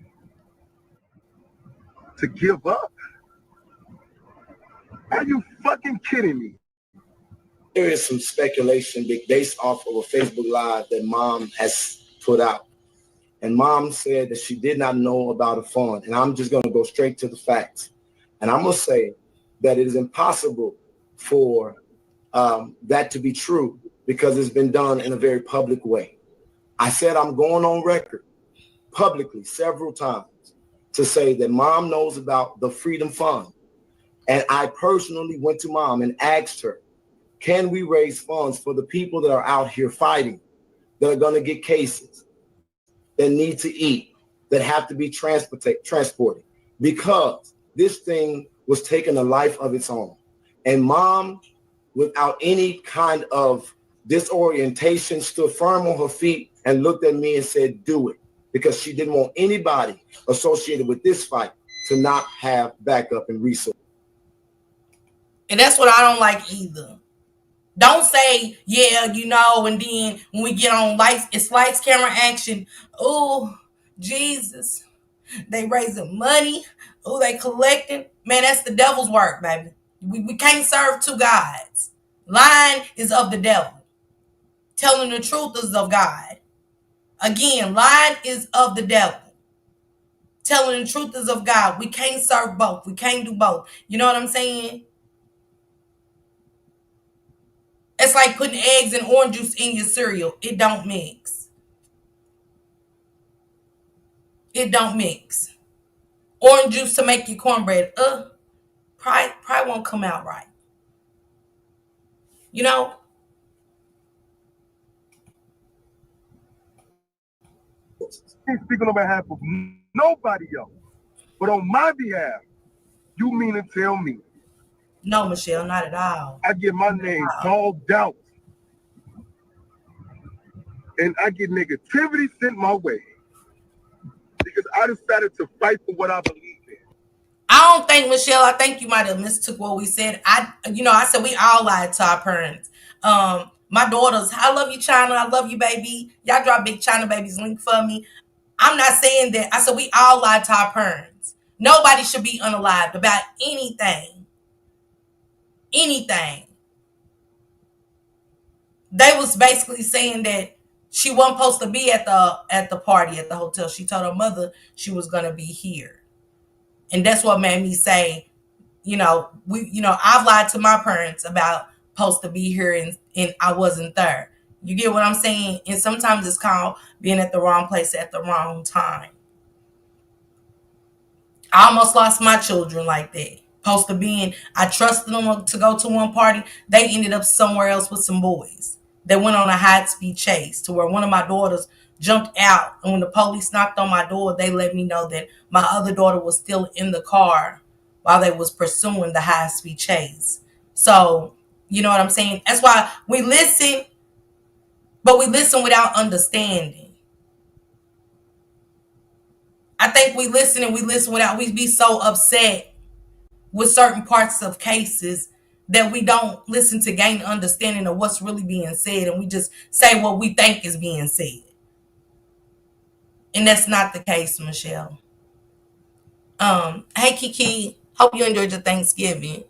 to give up. Are you fucking kidding me? There is some speculation based off of a Facebook Live that Mom has put out. And Mom said that she did not know about a fund. And I'm just going to go straight to the facts. And I'm going to say that it is impossible for that to be true because it's been done in a very public way. I said I'm going on record publicly several times to say that Mom knows about the Freedom Fund. And I personally went to Mom and asked her, can we raise funds for the people that are out here fighting, that are going to get cases, that need to eat, that have to be transported because this thing was taking a life of its own. And mom, without any kind of disorientation, stood firm on her feet and looked at me and said, do it, because she didn't want anybody associated with this fight to not have backup and resources. And that's what I don't like either. Don't say, yeah, you know, and then when we get on lights, it's lights, camera, action. Oh, Jesus. They raising money. Oh, they collecting. Man, that's the devil's work, baby. We can't serve two gods. Lying is of the devil. Telling the truth is of God. Again, lying is of the devil. Telling the truth is of God. We can't serve both. We can't do both. You know what I'm saying? It's like putting eggs and orange juice in your cereal. It don't mix. It don't mix. Orange juice to make your cornbread. Probably won't come out right. You know? Ain't speaking on behalf of nobody else, but on my behalf, you mean to tell me? No, Michelle, not at all. I get my name called out, and I get negativity sent my way because I decided to fight for what I believe in. I don't think, Michelle, I think you might have mistook what we said. I said we all lied to our parents. My daughters, I love you, China. I love you, baby. Y'all drop Big China Baby's link for me. I'm not saying that. I said we all lied to our parents. Nobody should be unalived about anything. Anything. They was basically saying that she wasn't supposed to be at the party at the hotel. She told her mother she was gonna be here. And that's what made me say, I've lied to my parents about supposed to be here and I wasn't there. You get what I'm saying? And sometimes it's called being at the wrong place at the wrong time. I almost lost my children like that. Supposed to be in, I trusted them to go to one party. They ended up somewhere else with some boys. They went on a high-speed chase to where one of my daughters jumped out. And when the police knocked on my door, they let me know that my other daughter was still in the car while they was pursuing the high-speed chase. So, you know what I'm saying? That's why we listen, but we listen without understanding. I think we listen without, we be so upset with certain parts of cases that we don't listen to gain understanding of what's really being said, and we just say what we think is being said. And that's not the case, Michelle. Hey Kiki, hope you enjoyed your Thanksgiving.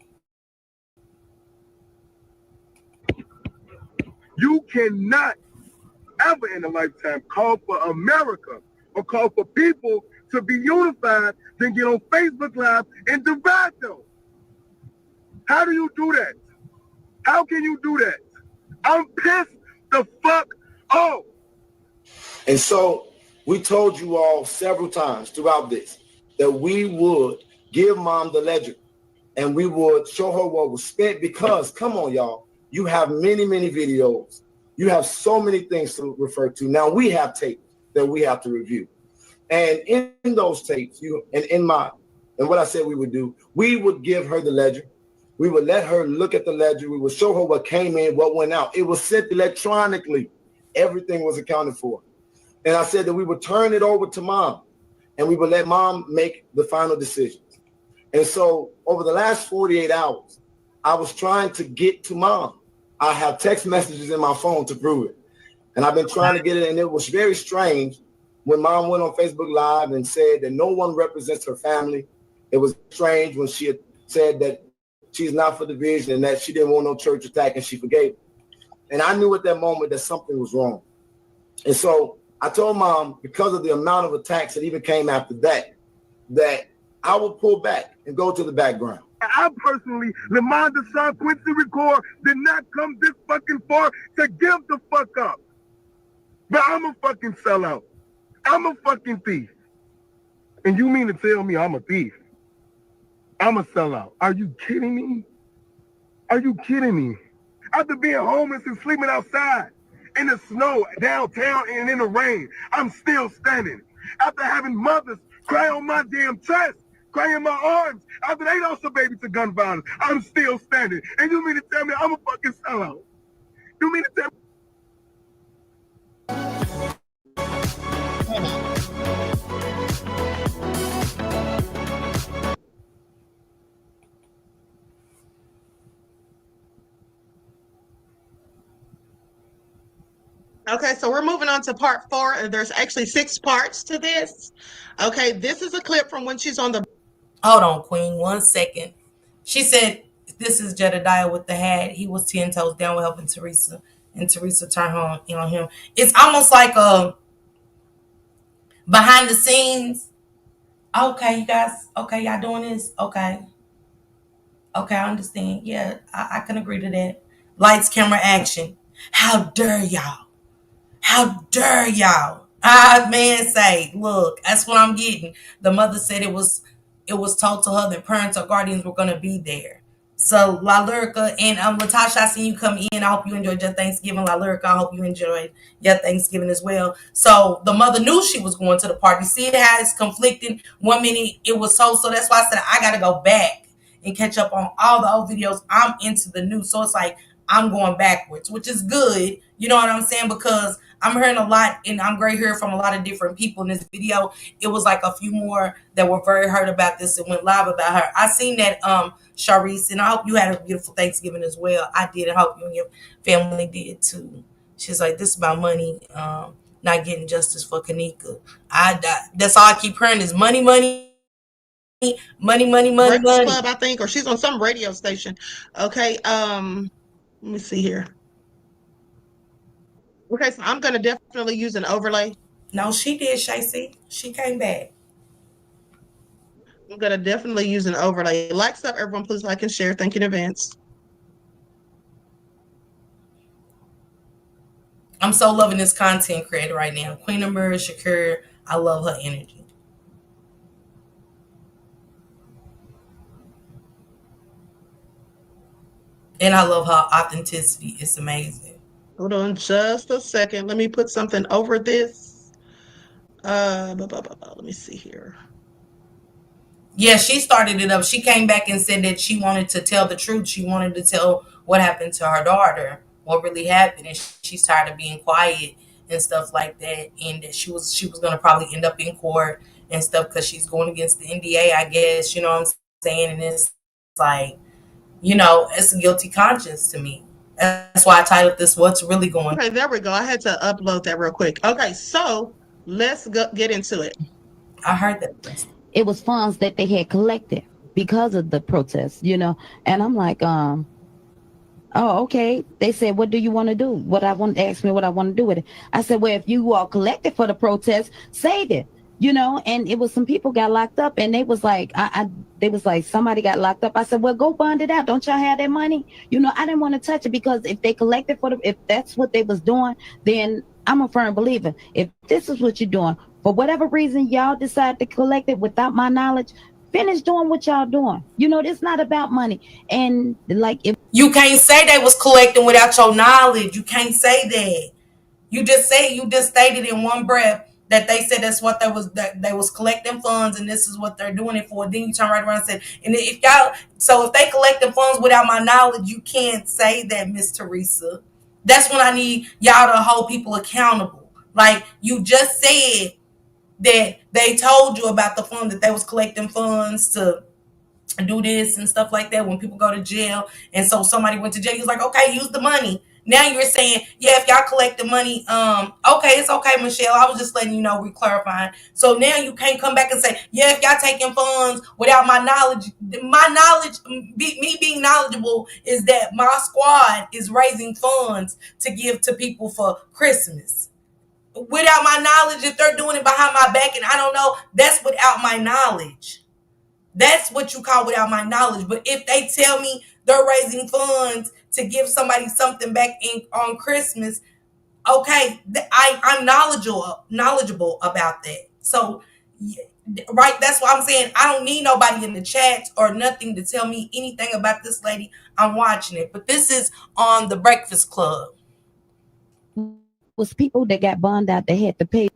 You cannot ever in a lifetime call for America or call for people to be unified, then get on Facebook Live and divide them. How do you do that? How can you do that? I'm pissed the fuck off. And so we told you all several times throughout this that we would give mom the ledger and we would show her what was spent because, come on, y'all, you have many, many videos. You have so many things to refer to. Now we have tapes that we have to review. And in those tapes, and what I said we would do, we would give her the ledger. We would let her look at the ledger. We would show her what came in, what went out. It was sent electronically. Everything was accounted for. And I said that we would turn it over to mom and we would let mom make the final decisions. And so over the last 48 hours, I was trying to get to mom. I have text messages in my phone to prove it. And I've been trying to get it. And it was very strange when mom went on Facebook Live and said that no one represents her family. It was strange when she had said that she's not for division and that she didn't want no church attack and she forgave it. And I knew at that moment that something was wrong. And so I told mom, because of the amount of attacks that even came after that I would pull back and go to the background. I personally, Lamont Deshaun Quincy Record did not come this fucking far to give the fuck up. But I'm a fucking sellout. I'm a fucking thief. And you mean to tell me I'm a thief? I'm a sellout. Are you kidding me? Are you kidding me? After being homeless and sleeping outside in the snow, downtown, and in the rain, I'm still standing. after having mothers cry on my damn chest, cry in my arms, after they lost a baby to gun violence, I'm still standing. And you mean to tell me I'm a fucking sellout? You mean to tell me? Okay, so we're moving on to part 4. There's actually 6 parts to this. Okay, this is a clip from when she's on the. Hold on, Queen, 1 second. She said, "This is Jedediah with the hat. He was 10 toes down with helping Teresa, and Teresa turned on him." It's almost like a behind the scenes. Okay, you guys. Okay, y'all doing this. Okay, okay, I understand. Yeah, I can agree to that. Lights, camera, action. How dare y'all? How dare y'all? Man say, look, that's what I'm getting. The mother said it was told to her that parents or guardians were gonna be there. So La Lyrica and Latasha, I seen you come in. I hope you enjoyed your Thanksgiving. La Lyrica, I hope you enjoyed your Thanksgiving as well. So the mother knew she was going to the party. See how it's conflicting. 1 minute it was told, so that's why I said I gotta go back and catch up on all the old videos. I'm into the new, so it's like I'm going backwards, which is good. You know what I'm saying? Because I'm hearing a lot, and I'm great hearing from a lot of different people in this video. It was like a few more that were very hurt about this and went live about her. I seen that, Sharice, and I hope you had a beautiful Thanksgiving as well. I did, and I hope you and your family did too. She's like, this is about money, not getting justice for Kenneka. That's all I keep hearing is money, money, money, money, money, Breakfast money. Club, I think, or she's on some radio station. Okay, let me see here. Okay, so I'm gonna definitely use an overlay. No, she did, Shacey. She came back. I'm gonna definitely use an overlay. Like stuff, everyone, please like and share. Thank you in advance. I'm so loving this content creator right now. Queen Amira Shakur, I love her energy. And I love her authenticity. It's amazing. Hold on just a second. Let me put something over this. Let me see here. Yeah, she started it up. She came back and said that she wanted to tell the truth. She wanted to tell what happened to her daughter, what really happened, and she's tired of being quiet and stuff like that. And that she was gonna probably end up in court and stuff because she's going against the NDA, I guess. You know what I'm saying? And it's like, it's a guilty conscience to me. That's why I titled this "What's Really Going." Okay, there we go. I had to upload that real quick. Okay, so let's get into it. I heard that. It was funds that they had collected because of the protests, And I'm like, oh, okay. They said, what do you want to do? Ask me what I want to do with it. I said, well, if you all collected for the protest, save it. And it was some people got locked up, and they was like, they was like, somebody got locked up. I said, well, go bond it out. Don't y'all have that money? I didn't want to touch it because if they collected if that's what they was doing, then I'm a firm believer. If this is what you're doing, for whatever reason, y'all decide to collect it without my knowledge, finish doing what y'all doing. It's not about money. And like, if You can't say they was collecting without your knowledge. You can't say that. You just stated in one breath that they said that's what that they was collecting funds and this is what they're doing it for. Then you turn right around and say, and if they collecting funds without my knowledge, you can't say that, Miss Teresa. That's when I need y'all to hold people accountable. Like you just said that they told you about the fund that they was collecting funds to do this and stuff like that when people go to jail. And so somebody went to jail. He was like, okay, use the money. Now you're saying, yeah, if y'all collect the money, okay, it's okay, Michelle. I was just letting you know, we clarifying. So now you can't come back and say, yeah, if y'all taking funds without my knowledge, me being knowledgeable is that my squad is raising funds to give to people for Christmas. Without my knowledge, if they're doing it behind my back and I don't know, that's without my knowledge. That's what you call without my knowledge. But if they tell me they're raising funds to give somebody something back on Christmas, okay, I'm knowledgeable about that. So, right, that's what I'm saying. I don't need nobody in the chat or nothing to tell me anything about this lady. I'm watching it. But this is on the Breakfast Club. was people that got bond out, they had to pay.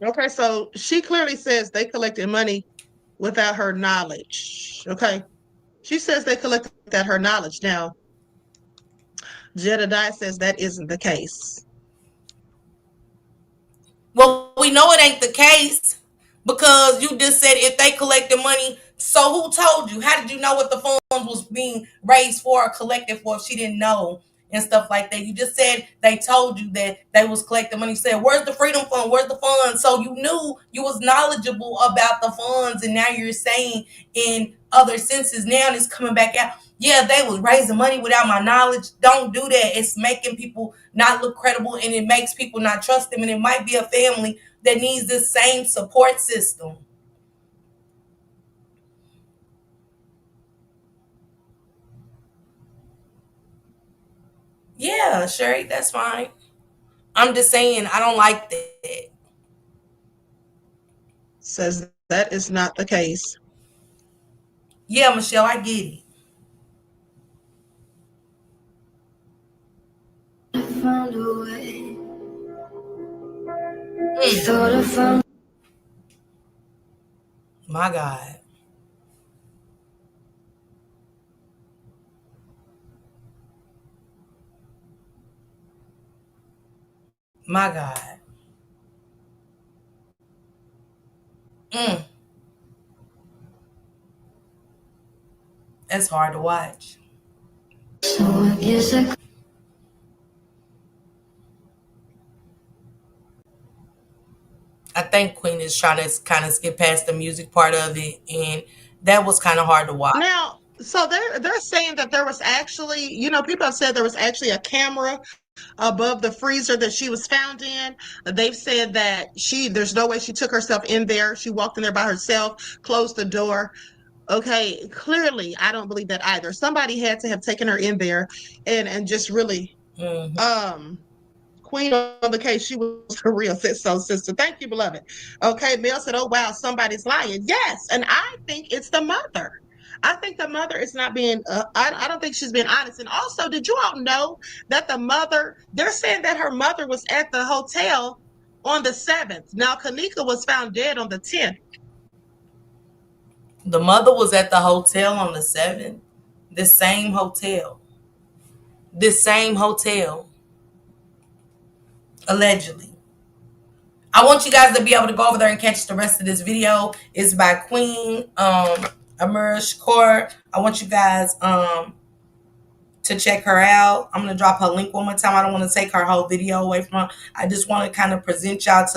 Okay, so she clearly says they collected money without her knowledge. Okay. She says they collected without her knowledge. Now, Jedediah says that isn't the case. Well, we know it ain't the case because you just said if they collected money. So who told you? How did you know what the funds was being raised for or collected for if she didn't know and stuff like that? You just said they told you that they was collecting money. You said, where's the freedom fund? Where's the funds? So you knew, you was knowledgeable about the funds, and now you're saying in other senses, now it's coming back out. Yeah, they was raising money without my knowledge. Don't do that. It's making people not look credible, and it makes people not trust them. And it might be a family that needs this same support system. Yeah, Sherry, that's fine. I'm just saying I don't like that. Says that is not the case. Yeah, Michelle, I get it. Found a way. Mm. Thought I found. My God. My God. Mm. That's hard to watch. So I guess I. I think Queen is trying to kind of skip past the music part of it, and that was kind of hard to watch. Now, so they're saying that there was actually, people have said there was actually a camera above the freezer that she was found in. They've said that there's no way she took herself in there. She walked in there by herself, closed the door. Okay, clearly, I don't believe that either. Somebody had to have taken her in there and just really Mm-hmm. Queen on the case. She was a real so sister. Thank you, beloved. Okay, Mel said, "Oh wow, somebody's lying." Yes, and I think it's the mother. I think the mother is not being. I don't think she's being honest. And also, did you all know that the mother? They're saying that her mother was at the hotel on the 7th. Now, Kenneka was found dead on the 10th. The mother was at the hotel on the 7th. This same hotel. This same hotel. Allegedly. I want you guys to be able to go over there and catch the rest of this video. It's by Queen Amira Shakur. I want you guys to check her out. I'm gonna drop her link one more time. I don't want to take her whole video away from her. I just want to kind of present y'all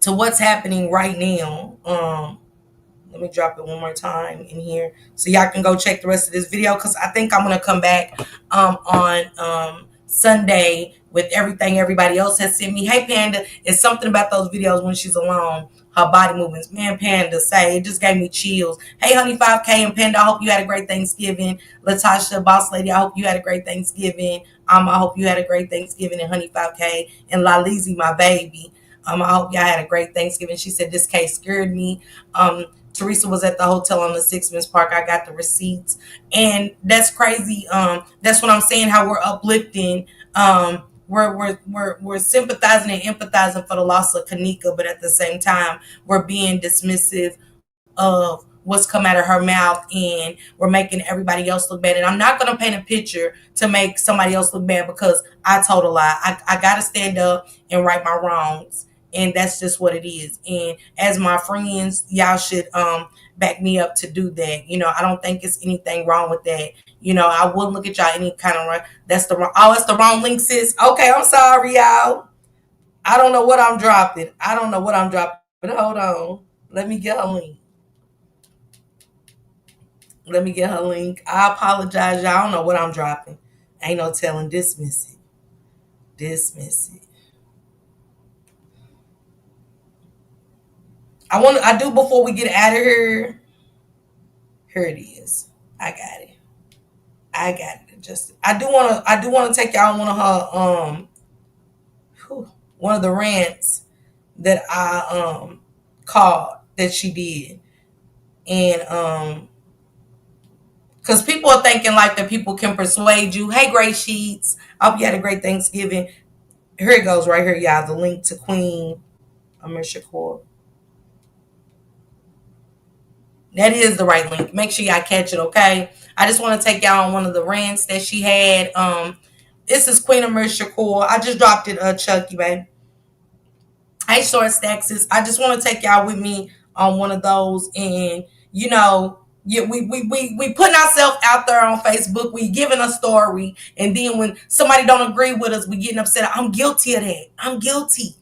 to what's happening right now. Let me drop it one more time in here so y'all can go check the rest of this video, because I think I'm gonna come back on Sunday with everything everybody else has sent me. Hey Panda, it's something about those videos when she's alone, her body movements. Man, Panda, say it just gave me chills. Hey Honey 5K and Panda, I hope you had a great Thanksgiving. Latasha, Boss Lady, I hope you had a great Thanksgiving. I hope you had a great Thanksgiving. And Honey 5K and Lalizi, my baby. I hope y'all had a great Thanksgiving. She said this case scared me. Teresa was at the hotel on the Sixpence Park. I got the receipts, and that's crazy. That's what I'm saying. How we're uplifting. We're sympathizing and empathizing for the loss of Kenneka, but at the same time, we're being dismissive of what's come out of her mouth, and we're making everybody else look bad. And I'm not gonna paint a picture to make somebody else look bad because I told a lie. I gotta stand up and right my wrongs, and that's just what it is. And as my friends, y'all should back me up to do that. I don't think it's anything wrong with that. I wouldn't look at y'all any kind of that's the wrong. Oh, it's the wrong link, sis. Okay, I'm sorry, y'all. I don't know what I'm dropping. I don't know what I'm dropping. Hold on. Let me get her link. Let me get her link. I apologize, y'all. I don't know what I'm dropping. Ain't no telling. Dismiss it. Dismiss it. I do before we get out of here. Here it is. I got it. I got it. Just I do wanna take y'all on one of the rants that I called that she did. And because people are thinking like that people can persuade you. Hey, Great Sheets. I hope you had a great Thanksgiving. Here it goes right here, y'all. The link to Queen Amir Shakur. That is the right link. Make sure y'all catch it, okay? I just want to take y'all on one of the rants that she had. This is Queen Amir Shakur. I just dropped it, Chucky, baby. Hey, short stacks. I just want to take y'all with me on one of those, and you know, yeah, we putting ourselves out there on Facebook. We giving a story, and then when somebody don't agree with us, we getting upset. I'm guilty of that. I'm guilty.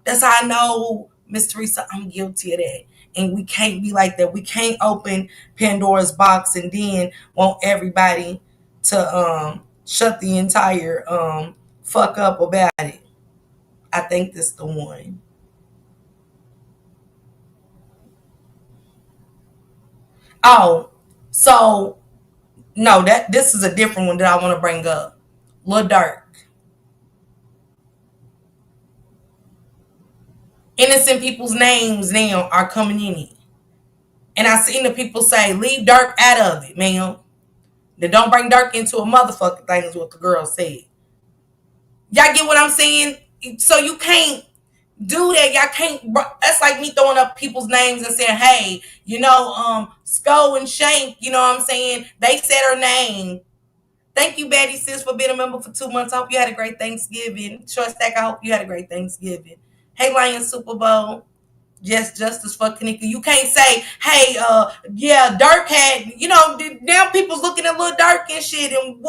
That's how I know, Miss Teresa. I'm guilty of that, and we can't be like that. We can't open Pandora's box and then want everybody to shut the entire fuck up about it. I think this the one. Oh, so no, that this is a different one that I want to bring up. Lil Durk. Innocent people's names now are coming in it. And I seen the people say, leave Durk out of it, man. Then don't bring Durk into a motherfucking thing is what the girl said. Y'all get what I'm saying? So you can't do that. Y'all can't. That's like me throwing up people's names and saying, hey, Sko and Shank, you know what I'm saying? They said her name. Thank you, Betty Sis, for being a member for 2 months. I hope you had a great Thanksgiving. Short Stack, I hope you had a great Thanksgiving. Hey, Lion Super Bowl. Yes, justice for Kenneka. You can't say, hey, yeah, Dirk had, now people's looking at Lil Durk and shit. And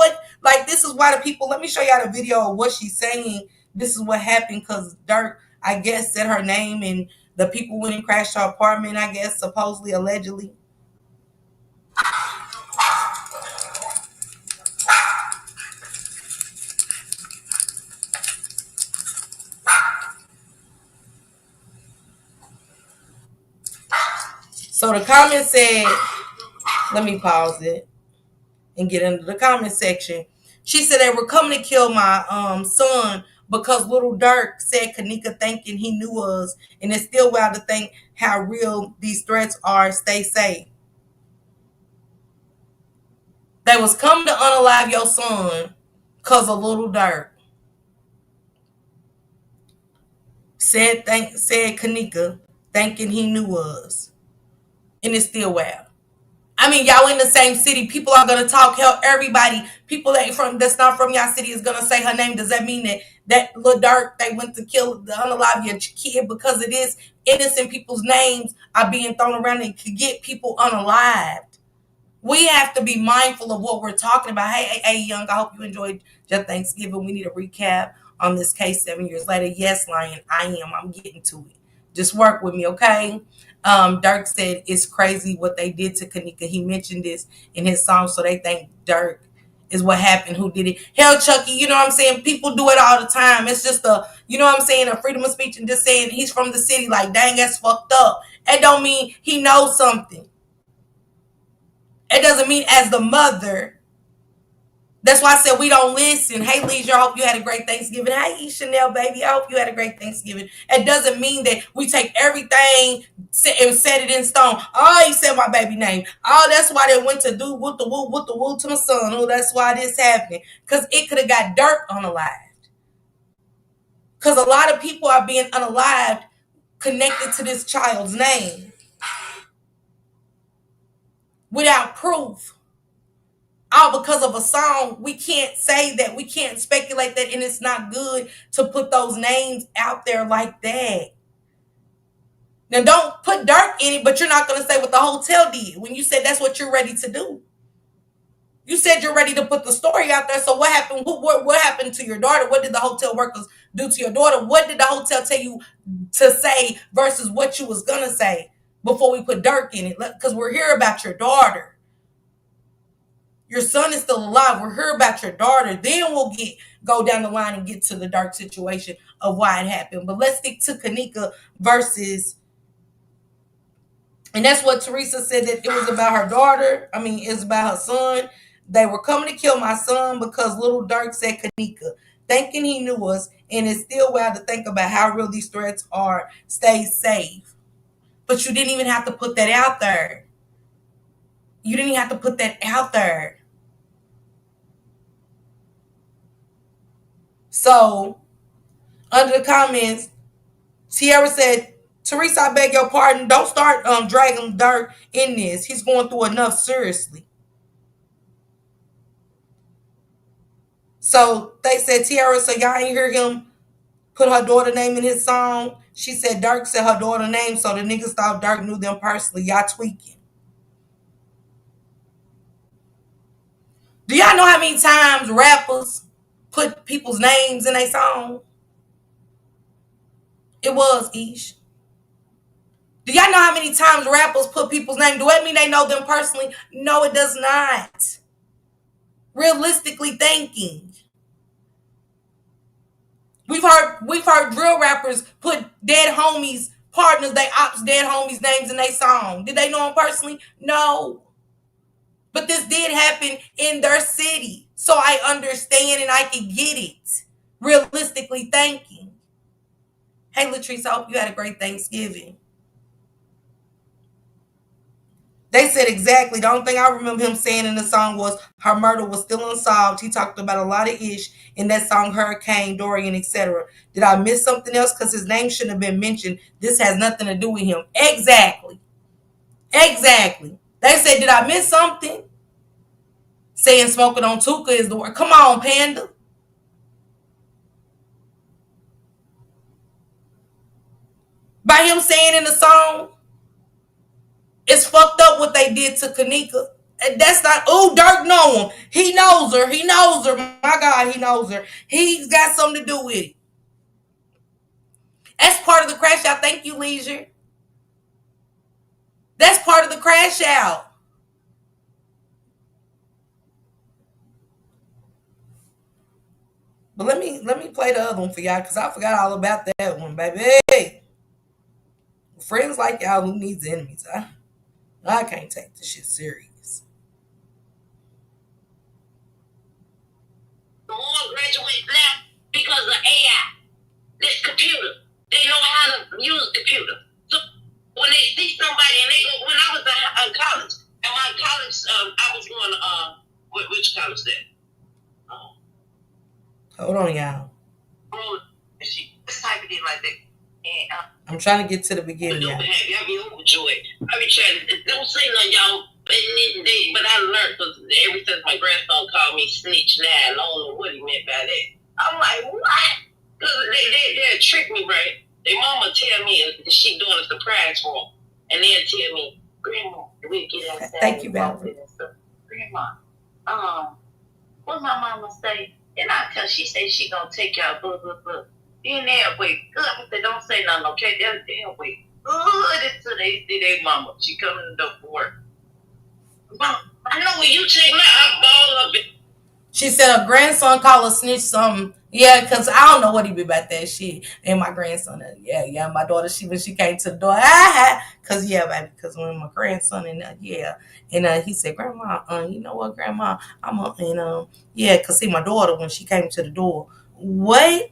this is why the people, let me show y'all the video of what she's saying. This is what happened because Dirk, I guess, said her name and the people went and crashed her apartment, I guess, supposedly, allegedly. So the comment said, let me pause it and get into the comment section. She said they were coming to kill my son because little Dirk said Kenneka thinking he knew us, and it's still wild to think how real these threats are. Stay safe. They was coming to unalive your son because of little Dirk. Said Kenneka thinking he knew us, and it's still wild. I mean, y'all in the same city. People are gonna talk. Hell, everybody, people that's not from y'all city is gonna say her name. Does that mean that Lil Durk they went to kill the unalive your kid because it is innocent people's names are being thrown around and could get people unalived? We have to be mindful of what we're talking about. Hey, Young, I hope you enjoyed your Thanksgiving. We need a recap on this case 7 years later. Yes, Lion, I am. I'm getting to it. Just work with me, okay? Dirk said it's crazy what they did to Kenneka. He mentioned this in his song, so they think Dirk is what happened, who did it. Hell, Chucky, you know what I'm saying? People do it all the time. It's just a freedom of speech and just saying he's from the city, like, dang, that's fucked up. It don't mean he knows something. It doesn't mean as the mother. That's why I said we don't listen. Hey, Leisure, I hope you had a great Thanksgiving. Hey, Chanel, baby, I hope you had a great Thanksgiving. It doesn't mean that we take everything and set it in stone. Oh, he said my baby name. Oh, that's why they went to do with the woo to my son. Oh, that's why this happened. Because it could have got Dirk unalived. Because a lot of people are being unalived connected to this child's name without proof. All because of a song. We can't say that. We can't speculate that, and it's not good to put those names out there like that. Now, don't put Dirk in it, but you're not going to say what the hotel did when you said that's what you're ready to do. You said you're ready to put the story out there. So what happened? What happened to your daughter? What did the hotel workers do to your daughter? What did the hotel tell you to say versus what you was going to say before we put Dirk in it? Because we're here about your daughter. Your son is still alive. We're here about your daughter. Then we'll go down the line and get to the dark situation of why it happened. But let's stick to Kenneka versus, and that's what Teresa said, that it was about her daughter. I mean, it's about her son. They were coming to kill my son because little Dirk said Kenneka, thinking he knew us, and it's still wild to think about how real these threats are. Stay safe. But you didn't even have to put that out there. You didn't even have to put that out there. So Under the comments, Tierra said, Teresa, I beg your pardon. Don't start dragging Dirk in this. He's going through enough, seriously. So they said, Tierra, so y'all ain't hear him put her daughter name in his song? She said Dirk said her daughter name, so the niggas thought Dirk knew them personally. Y'all tweaking. Do y'all know how many times rappers put people's names in a song? It was Ish. Do y'all know how many times rappers put people's names? Do that mean they know them personally? No, it does not. Realistically thinking, we've heard drill rappers put dead homies, partners, they ops, dead homies names in their song. Did they know them personally? No. But this did happen in their city. So I understand and I can get it. Realistically thinking. Hey, Latrice, I hope you had a great Thanksgiving. They said exactly. The only thing I remember him saying in the song was her murder was still unsolved. He talked about a lot of ish in that song, Hurricane, Dorian, etc. Did I miss something else? Because his name shouldn't have been mentioned. This has nothing to do with him. Exactly. Exactly. They said, did I miss something? Saying smoking on Tuka is the word. Come on, Panda. By him saying in the song, it's fucked up what they did to Kenneka. That's not, oh, Dirk know him. He knows her. He knows her. My God, he knows her. He's got something to do with it. That's part of the crash out. Thank you, Leisure. That's part of the crash out. But let me play the other one for y'all because I forgot all about that one, baby. Friends like y'all who needs enemies. I can't take this shit serious. The more graduate left because of AI. This computer. They know how to use a computer. So when they see somebody and they go, when I was in college, and my college, I was going which college that? Hold on, y'all. She just typing it like that. And, I'm trying to get to the beginning, y'all. Y'all be overjoyed. I be trying to, don't say nothing, y'all. But I learned because ever since my grandson called me snitch now, I don't know what he meant by that. I'm like, what? Because they'll trick me, right? Their mama tell me she doing a surprise for them. And they'll tell me, Grandma, we get outside. Thank you, Valerie. Grandma, what my mama say? And I tell she say she gonna take y'all blah blah blah. Then they'll wait. Good. I said, don't say nothing, okay? They'll wait. Good until they see their mama. She coming to the door for work. Mom, I know when you take my eyeball up it. She said her grandson called her snitch something. Yeah, because I don't know what he be about that shit. And my grandson, yeah, my daughter, when she came to the door, because yeah, baby, because when my grandson and he said, Grandma, you know what, Grandma, yeah, because see my daughter when she came to the door, what?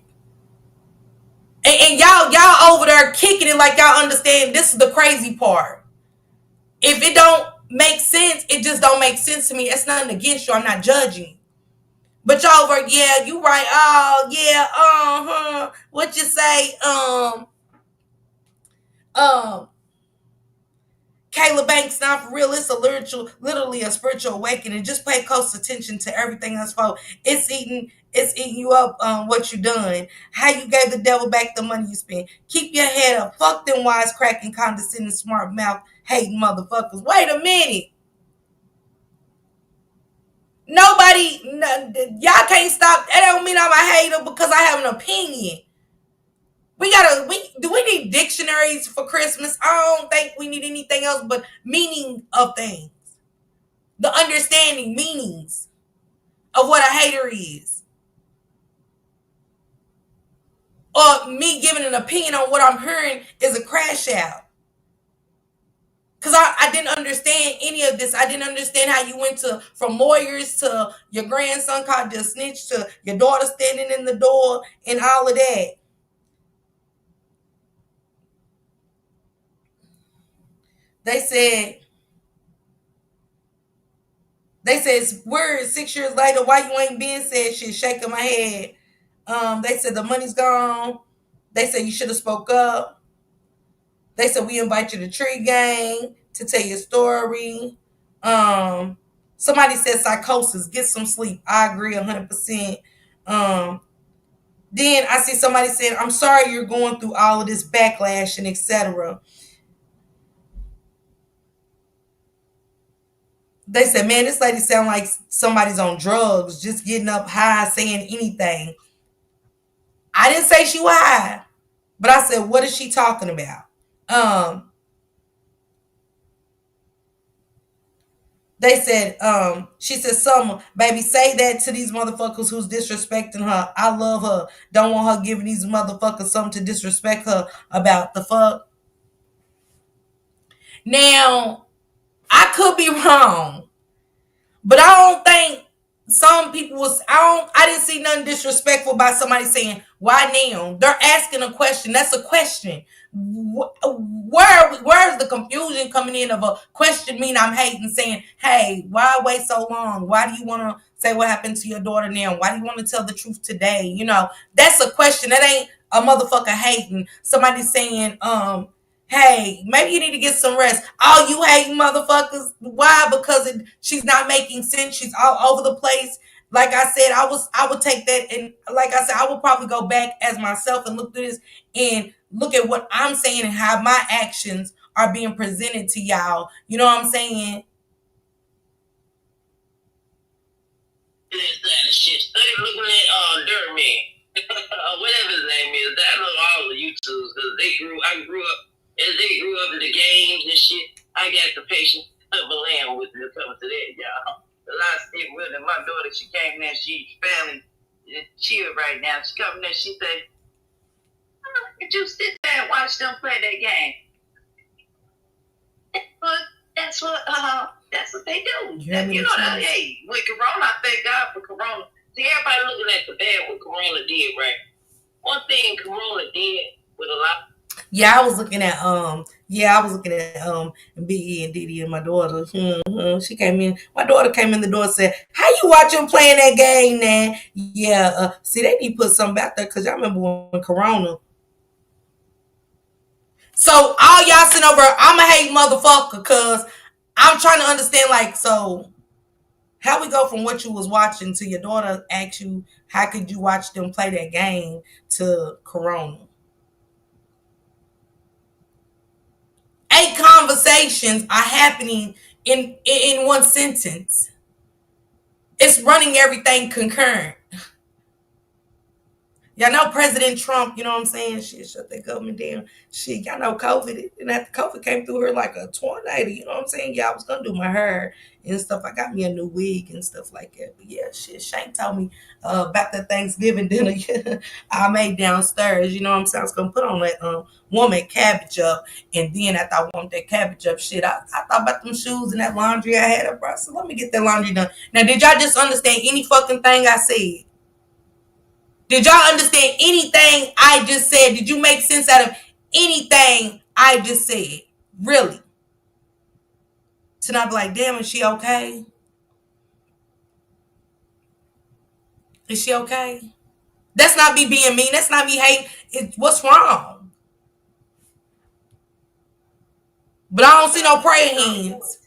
And y'all over there kicking it like y'all understand. This is the crazy part. If it don't make sense, it just don't make sense to me. It's nothing against you. I'm not judging. But y'all over, yeah, you right. Oh, yeah, what you say? Kayla Banks, not for real. It's literally a spiritual awakening. Just pay close attention to everything else, folks. It's eating you up. What you done? How you gave the devil back the money you spent? Keep your head up. Fuck them wise, cracking, condescending, smart mouth, hating motherfuckers. Wait a minute. Nobody, y'all can't stop. That don't mean I'm a hater because I have an opinion. Do we need dictionaries for Christmas? I don't think we need anything else but meaning of things. The understanding meanings of what a hater is. Or me giving an opinion on what I'm hearing is a crash out. Because I didn't understand any of this. I didn't understand how you went from lawyers to your grandson called you a snitch to your daughter standing in the door and all of that. They said, word 6 years later, why you ain't been said shit, shaking my head. They said the money's gone. They said you should have spoke up. They said we invite you to Tree Gang to tell your story. Um, Somebody said psychosis. Get some sleep. I agree 100%. Um, then I see somebody saying, "I'm sorry you're going through all of this backlash and etc." They said, "Man, this lady sound like somebody's on drugs, just getting up high, saying anything." I didn't say she was high, but I said, "What is she talking about?" Um, They said, she said, "Summer, baby, say that to these motherfuckers who's disrespecting her. I love her. Don't want her giving these motherfuckers something to disrespect her about the fuck." Now, I could be wrong, but I don't think some people was I didn't see nothing disrespectful by somebody saying, "Why now?" They're asking a question. That's a question. Where's the confusion coming in of a question mean I'm hating, saying, "Hey, why wait so long? Why do you want to say what happened to your daughter now? Why do you want to tell the truth today?" That's a question. That ain't a motherfucker hating. Somebody saying, "Hey, maybe you need to get some rest." All you hating motherfuckers. Why? Because she's not making sense. She's all over the place. Like I said, I would take that, and like I said, I would probably go back as myself and look through this and look at what I'm saying and how my actions are being presented to y'all. You know what I'm saying? That shit. Study looking at Dirt Man. Whatever his name is. I know all the YouTubers because I grew up in the games and shit. I got the patience of a lamb with me coming to that, y'all. The last thing with my daughter, she came in, she's family chill right now. She come in, she said, "Could you sit there and watch them play that game?" But that's what they do. Hey, with Corona, I thank God for Corona. See, everybody looking at the bad what Corona did, right? One thing Corona did with a lot. Yeah, I was looking at Big E and Diddy and my daughter. She came in. My daughter came in the door and said, "How you watching playing that game, man?" Yeah, see, they need to put something back there because y'all remember when Corona. So all y'all sitting over, I'm a hate motherfucker because I'm trying to understand, like, so how we go from what you was watching to your daughter ask you, how could you watch them play that game, to Corona? 8 conversations are happening in one sentence. It's running everything concurrent. Y'all know President Trump, you know what I'm saying? Shit, shut that government down. Shit, y'all know COVID. And after COVID came through her like a tornado, you know what I'm saying? Yeah, I was going to do my hair and stuff. I got me a new wig and stuff like that. But yeah, shit, Shane told me about that Thanksgiving dinner I made downstairs. You know what I'm saying? I was going to put on that woman cabbage up. And then after I warmed that cabbage up, shit, I thought about them shoes and that laundry I had up. So let me get that laundry done. Now, did y'all just understand any fucking thing I said? Did y'all understand anything I just said? Did you make sense out of anything I just said? Really? To not be like, "Damn, is she okay? Is she okay?" That's not me being mean. That's not me hating. What's wrong? But I don't see no prayer hands.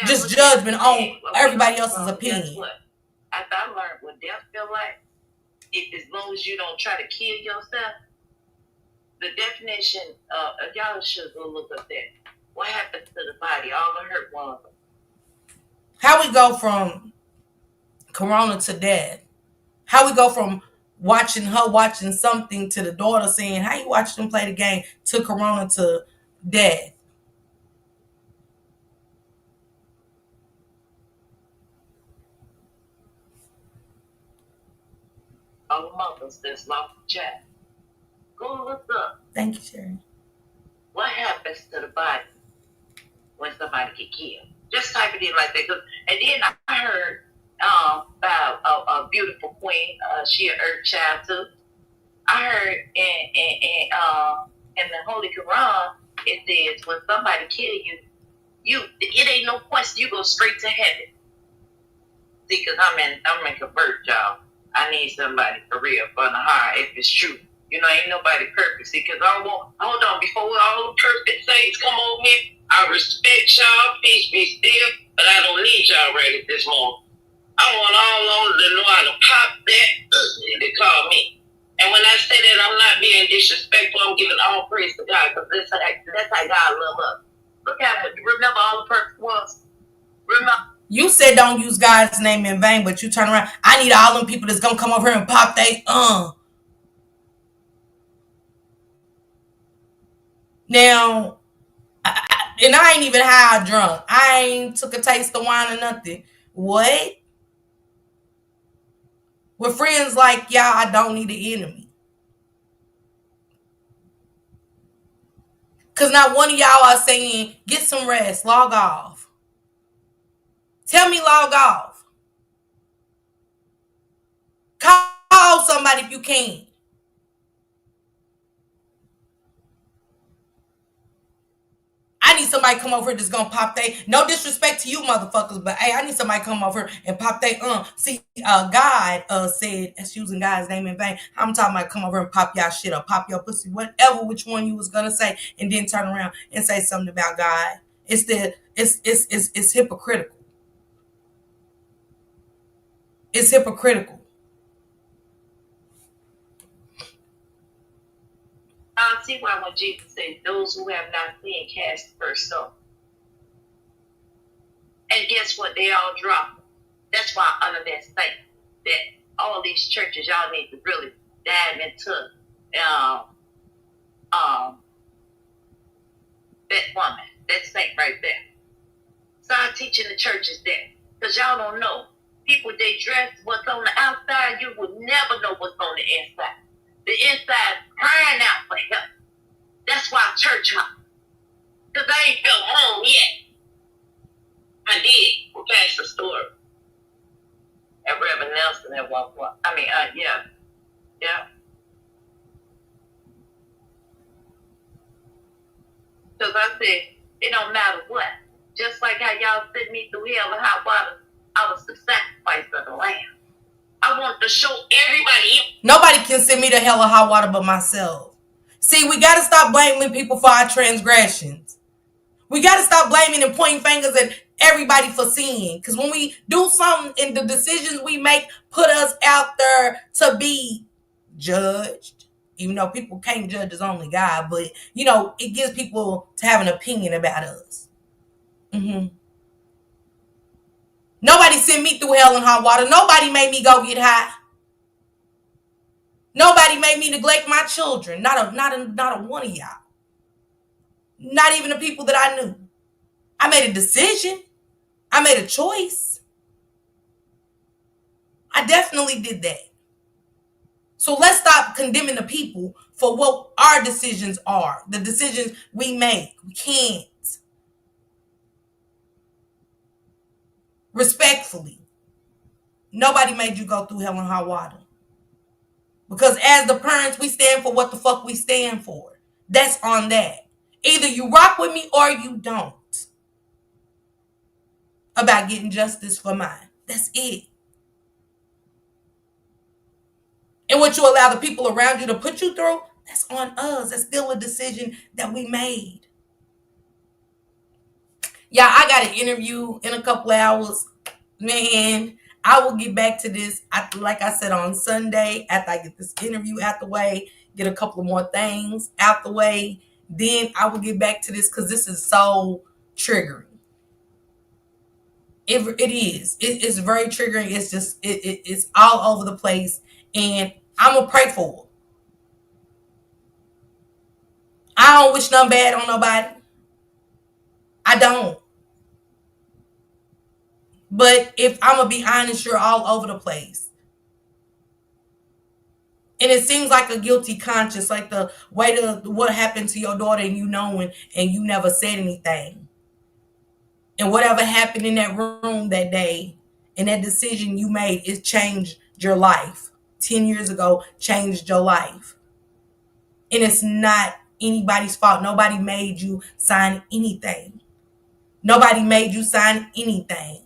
Just judgment on everybody else's opinion. After I learned what death feel like, as long as you don't try to kill yourself, the definition of y'all should go look up that. What happens to the body? All the hurt ones. How we go from Corona to death? How we go from watching something to the daughter saying, "How you watch them play the game," to Corona to death? All the mothers that's lost the child. Go look up. Thank you, Sherry. What happens to the body when somebody get killed? Just type it in like that. And then I heard about a beautiful queen. She an earth child too. I heard in the Holy Quran it says when somebody kill you it ain't no question. You go straight to heaven. See, cause I'm in convert, y'all. I need somebody for real, for the heart, if it's true. You know, ain't nobody perfect. See, because I want, hold on, before all the perfect saints come on here, I respect y'all, peace be still, but I don't need y'all right at this moment. I want all of them to know how to pop that they call me. And when I say that, I'm not being disrespectful. I'm giving all praise to God, because that's how God love us. Look at it. Remember all the perfect ones? Remember? You said don't use God's name in vain, but you turn around. I need all them people that's gonna come over here and pop they Now, and I ain't even high drunk. I ain't took a taste of wine or nothing. What? With friends like y'all, I don't need an enemy. Because not one of y'all are saying, get some rest, log off. Tell me log off. Call somebody if you can. I need somebody come over here that's gonna pop they. No disrespect to you motherfuckers, but hey, I need somebody come over here and pop they. See, God said, that's using God's name in vain. I'm talking about come over and pop y'all shit up, pop your pussy, whatever, which one you was gonna say, and then turn around and say something about God. It's hypocritical. It's hypocritical. I see why when Jesus said, those who have not seen cast the first stone. And guess what? They all dropped. That's why under that state that all these churches, y'all need to really dive into that woman, that saint right there. Start teaching the churches that. Because y'all don't know. People, they dress what's on the outside, you would never know what's on the inside. The inside crying out for help. That's why church hop. Because I ain't felt home yet. I did with Pastor Stewart and Reverend Nelson at one point. Yeah. Because I said, it don't matter what. Just like how y'all sent me through hell and hot water, I was the sacrifice of the lamb. I want to show everybody. Nobody can send me to hell or hot water but myself. See, we got to stop blaming people for our transgressions. We got to stop blaming and pointing fingers at everybody for sinning. Because when we do something and the decisions we make put us out there to be judged, even though people can't judge as only God, but, you know, it gives people to have an opinion about us. Nobody sent me through hell and hot water. Nobody made me go get high. Nobody made me neglect my children. Not a one of y'all. Not even the people that I knew. I made a decision. I made a choice. I definitely did that. So let's stop condemning the people for what our decisions are. The decisions we make. We can't. Respectfully. Nobody made you go through hell and hot water. Because as the parents, we stand for what the fuck we stand for. That's on that. Either you rock with me or you don't. About getting justice for mine. That's it. And what you allow the people around you to put you through, that's on us. That's still a decision that we made. Yeah, I got an interview in a couple of hours. Man, I will get back to this. Like I said, on Sunday, after I get this interview out the way, get a couple of more things out the way, then I will get back to this because this is so triggering. It is. It's very triggering. It's just, it's all over the place. And I'm going to pray for her. I don't wish nothing bad on nobody. I don't. But if I'm going to be honest, you're all over the place. And it seems like a guilty conscience, like the way what happened to your daughter and you knowing and you never said anything. And whatever happened in that room that day and that decision you made, it changed your life. 10 years ago, changed your life. And it's not anybody's fault. Nobody made you sign anything. Nobody made you sign anything.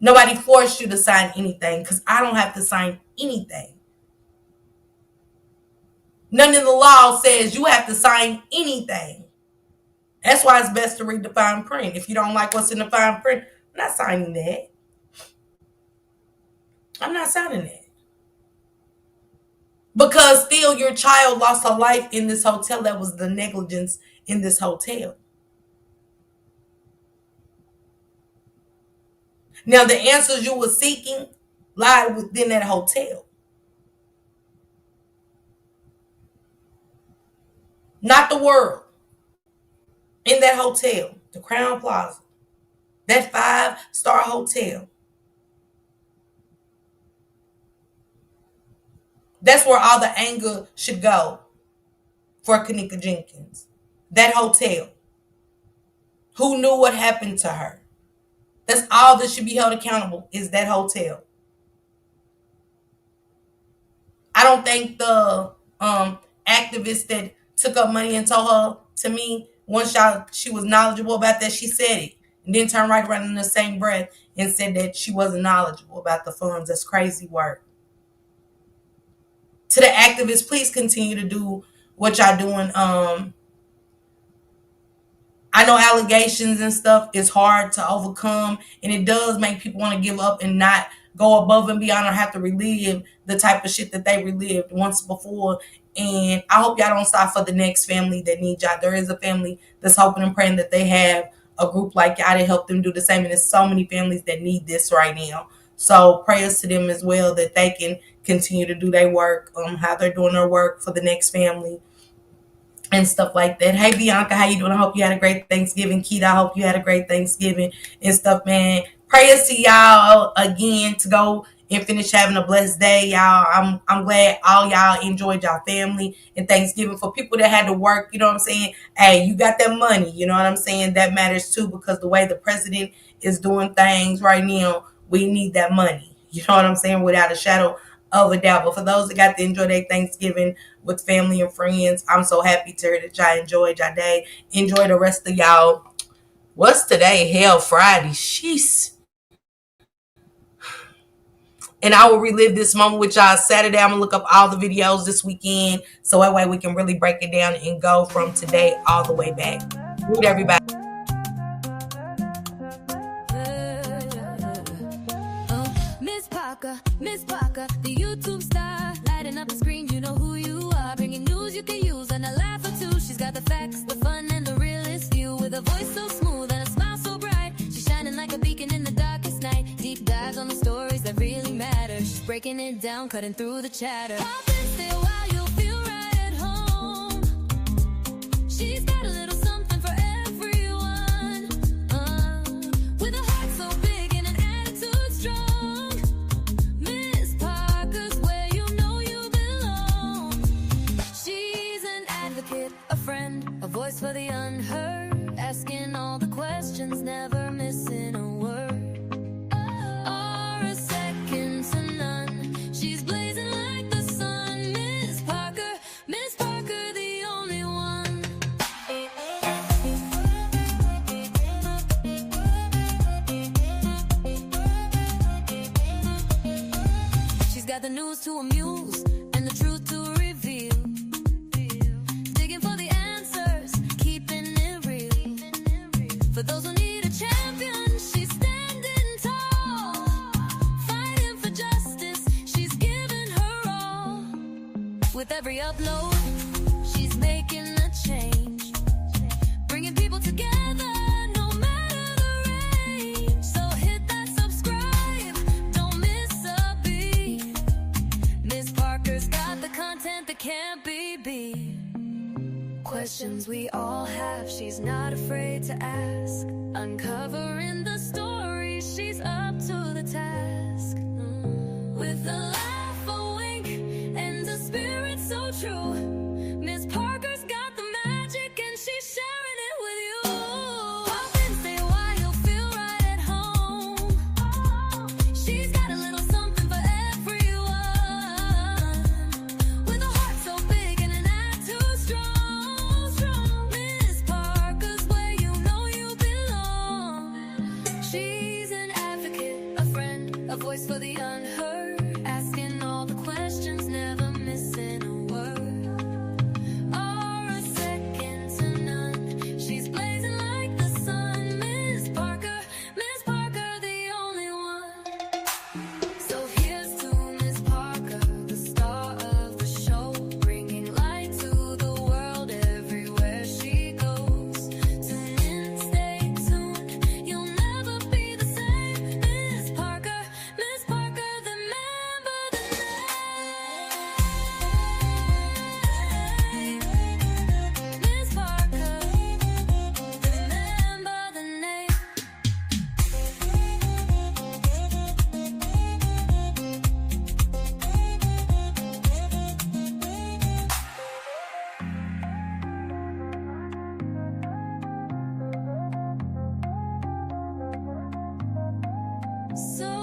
Nobody forced you to sign anything because I don't have to sign anything. None in the law says you have to sign anything. That's why it's best to read the fine print. If you don't like what's in the fine print, I'm not signing that. I'm not signing that. Because still your child lost her life in this hotel. That was the negligence in this hotel. Now the answers you were seeking lied within that hotel. Not the world. In that hotel, the Crown Plaza, that 5-star hotel. That's where all the anger should go for Kenneka Jenkins. That hotel. Who knew what happened to her? That's all that should be held accountable is that hotel. I don't think the activist that took up money and told her, to me, once she was knowledgeable about that, she said it. And then turned right around in the same breath and said that she wasn't knowledgeable about the funds. That's crazy work. To the activists, please continue to do what y'all doing. I know allegations and stuff is hard to overcome, and it does make people want to give up and not go above and beyond or have to relive the type of shit that they relived once before. And I hope y'all don't stop for the next family that needs y'all. There is a family that's hoping and praying that they have a group like y'all to help them do the same. And there's so many families that need this right now. So prayers to them as well that they can continue to do their work, how they're doing their work for the next family and stuff like that. Hey, Bianca, how you doing? I hope you had a great Thanksgiving. Keita, I hope you had a great Thanksgiving and stuff, man. Prayers to y'all again to go and finish having a blessed day, y'all. I'm glad all y'all enjoyed y'all family and Thanksgiving. For people that had to work, you know what I'm saying? Hey, you got that money, you know what I'm saying? That matters too, because the way the president is doing things right now, we need that money. You know what I'm saying? Without a shadow of a doubt. But for those that got to enjoy their Thanksgiving with family and friends, I'm so happy to hear that y'all enjoyed y'all day. Enjoy the rest of y'all. What's today? Hell, Friday. Sheesh. And I will relive this moment with y'all Saturday. I'm going to look up all the videos this weekend so that way we can really break it down and go from today all the way back. Good, everybody. Miss Parker, the YouTube star, lighting up the screen, you know who you are. Bringing news you can use and a laugh or two. She's got the facts, the fun, and the realest view. With a voice so smooth and a smile so bright, she's shining like a beacon in the darkest night. Deep dives on the stories that really matter. She's breaking it down, cutting through the chatter. Pop and stay a while, you'll feel right at home. She's got a little something for everyone. With a heart so big and an attitude strong. Miss Parker's where you know you belong. She's an advocate, a friend, a voice for the unheard. Asking all the questions, never missing a word. Or a second to none. She's blazing like the sun. Miss Parker, the only one. She's got the news to amuse and the truth to reveal. Digging for the answers, keeping it real. For those who need a champion, she's standing tall. Fighting for justice, she's giving her all. With every upload, she's making a change. Bringing people together, no matter the range. So hit that subscribe, don't miss a beat. Miss Parker's got the content that can't be beat. Questions we all have, she's not afraid to ask. Uncovering the story, she's up to the task. With a laugh, a wink, and a spirit so true. Miss Parker's got the magic and she's sharing it with you. Pop and stay a while, you'll feel right at home. She's got a little something for everyone. With a heart so big and an attitude strong. Miss Parker's where you know you belong. She's an advocate, a friend. voice for the unheard, asking all the questions, never missing a word. Or a second to none, she's blazing like the sun. Miss Parker, the only one. So here's to Miss Parker, the star of the show, bringing light to the world everywhere she goes. Tune in, stay tuned, you'll never be the same. Miss Parker, remember the name. Miss Parker, remember the name. So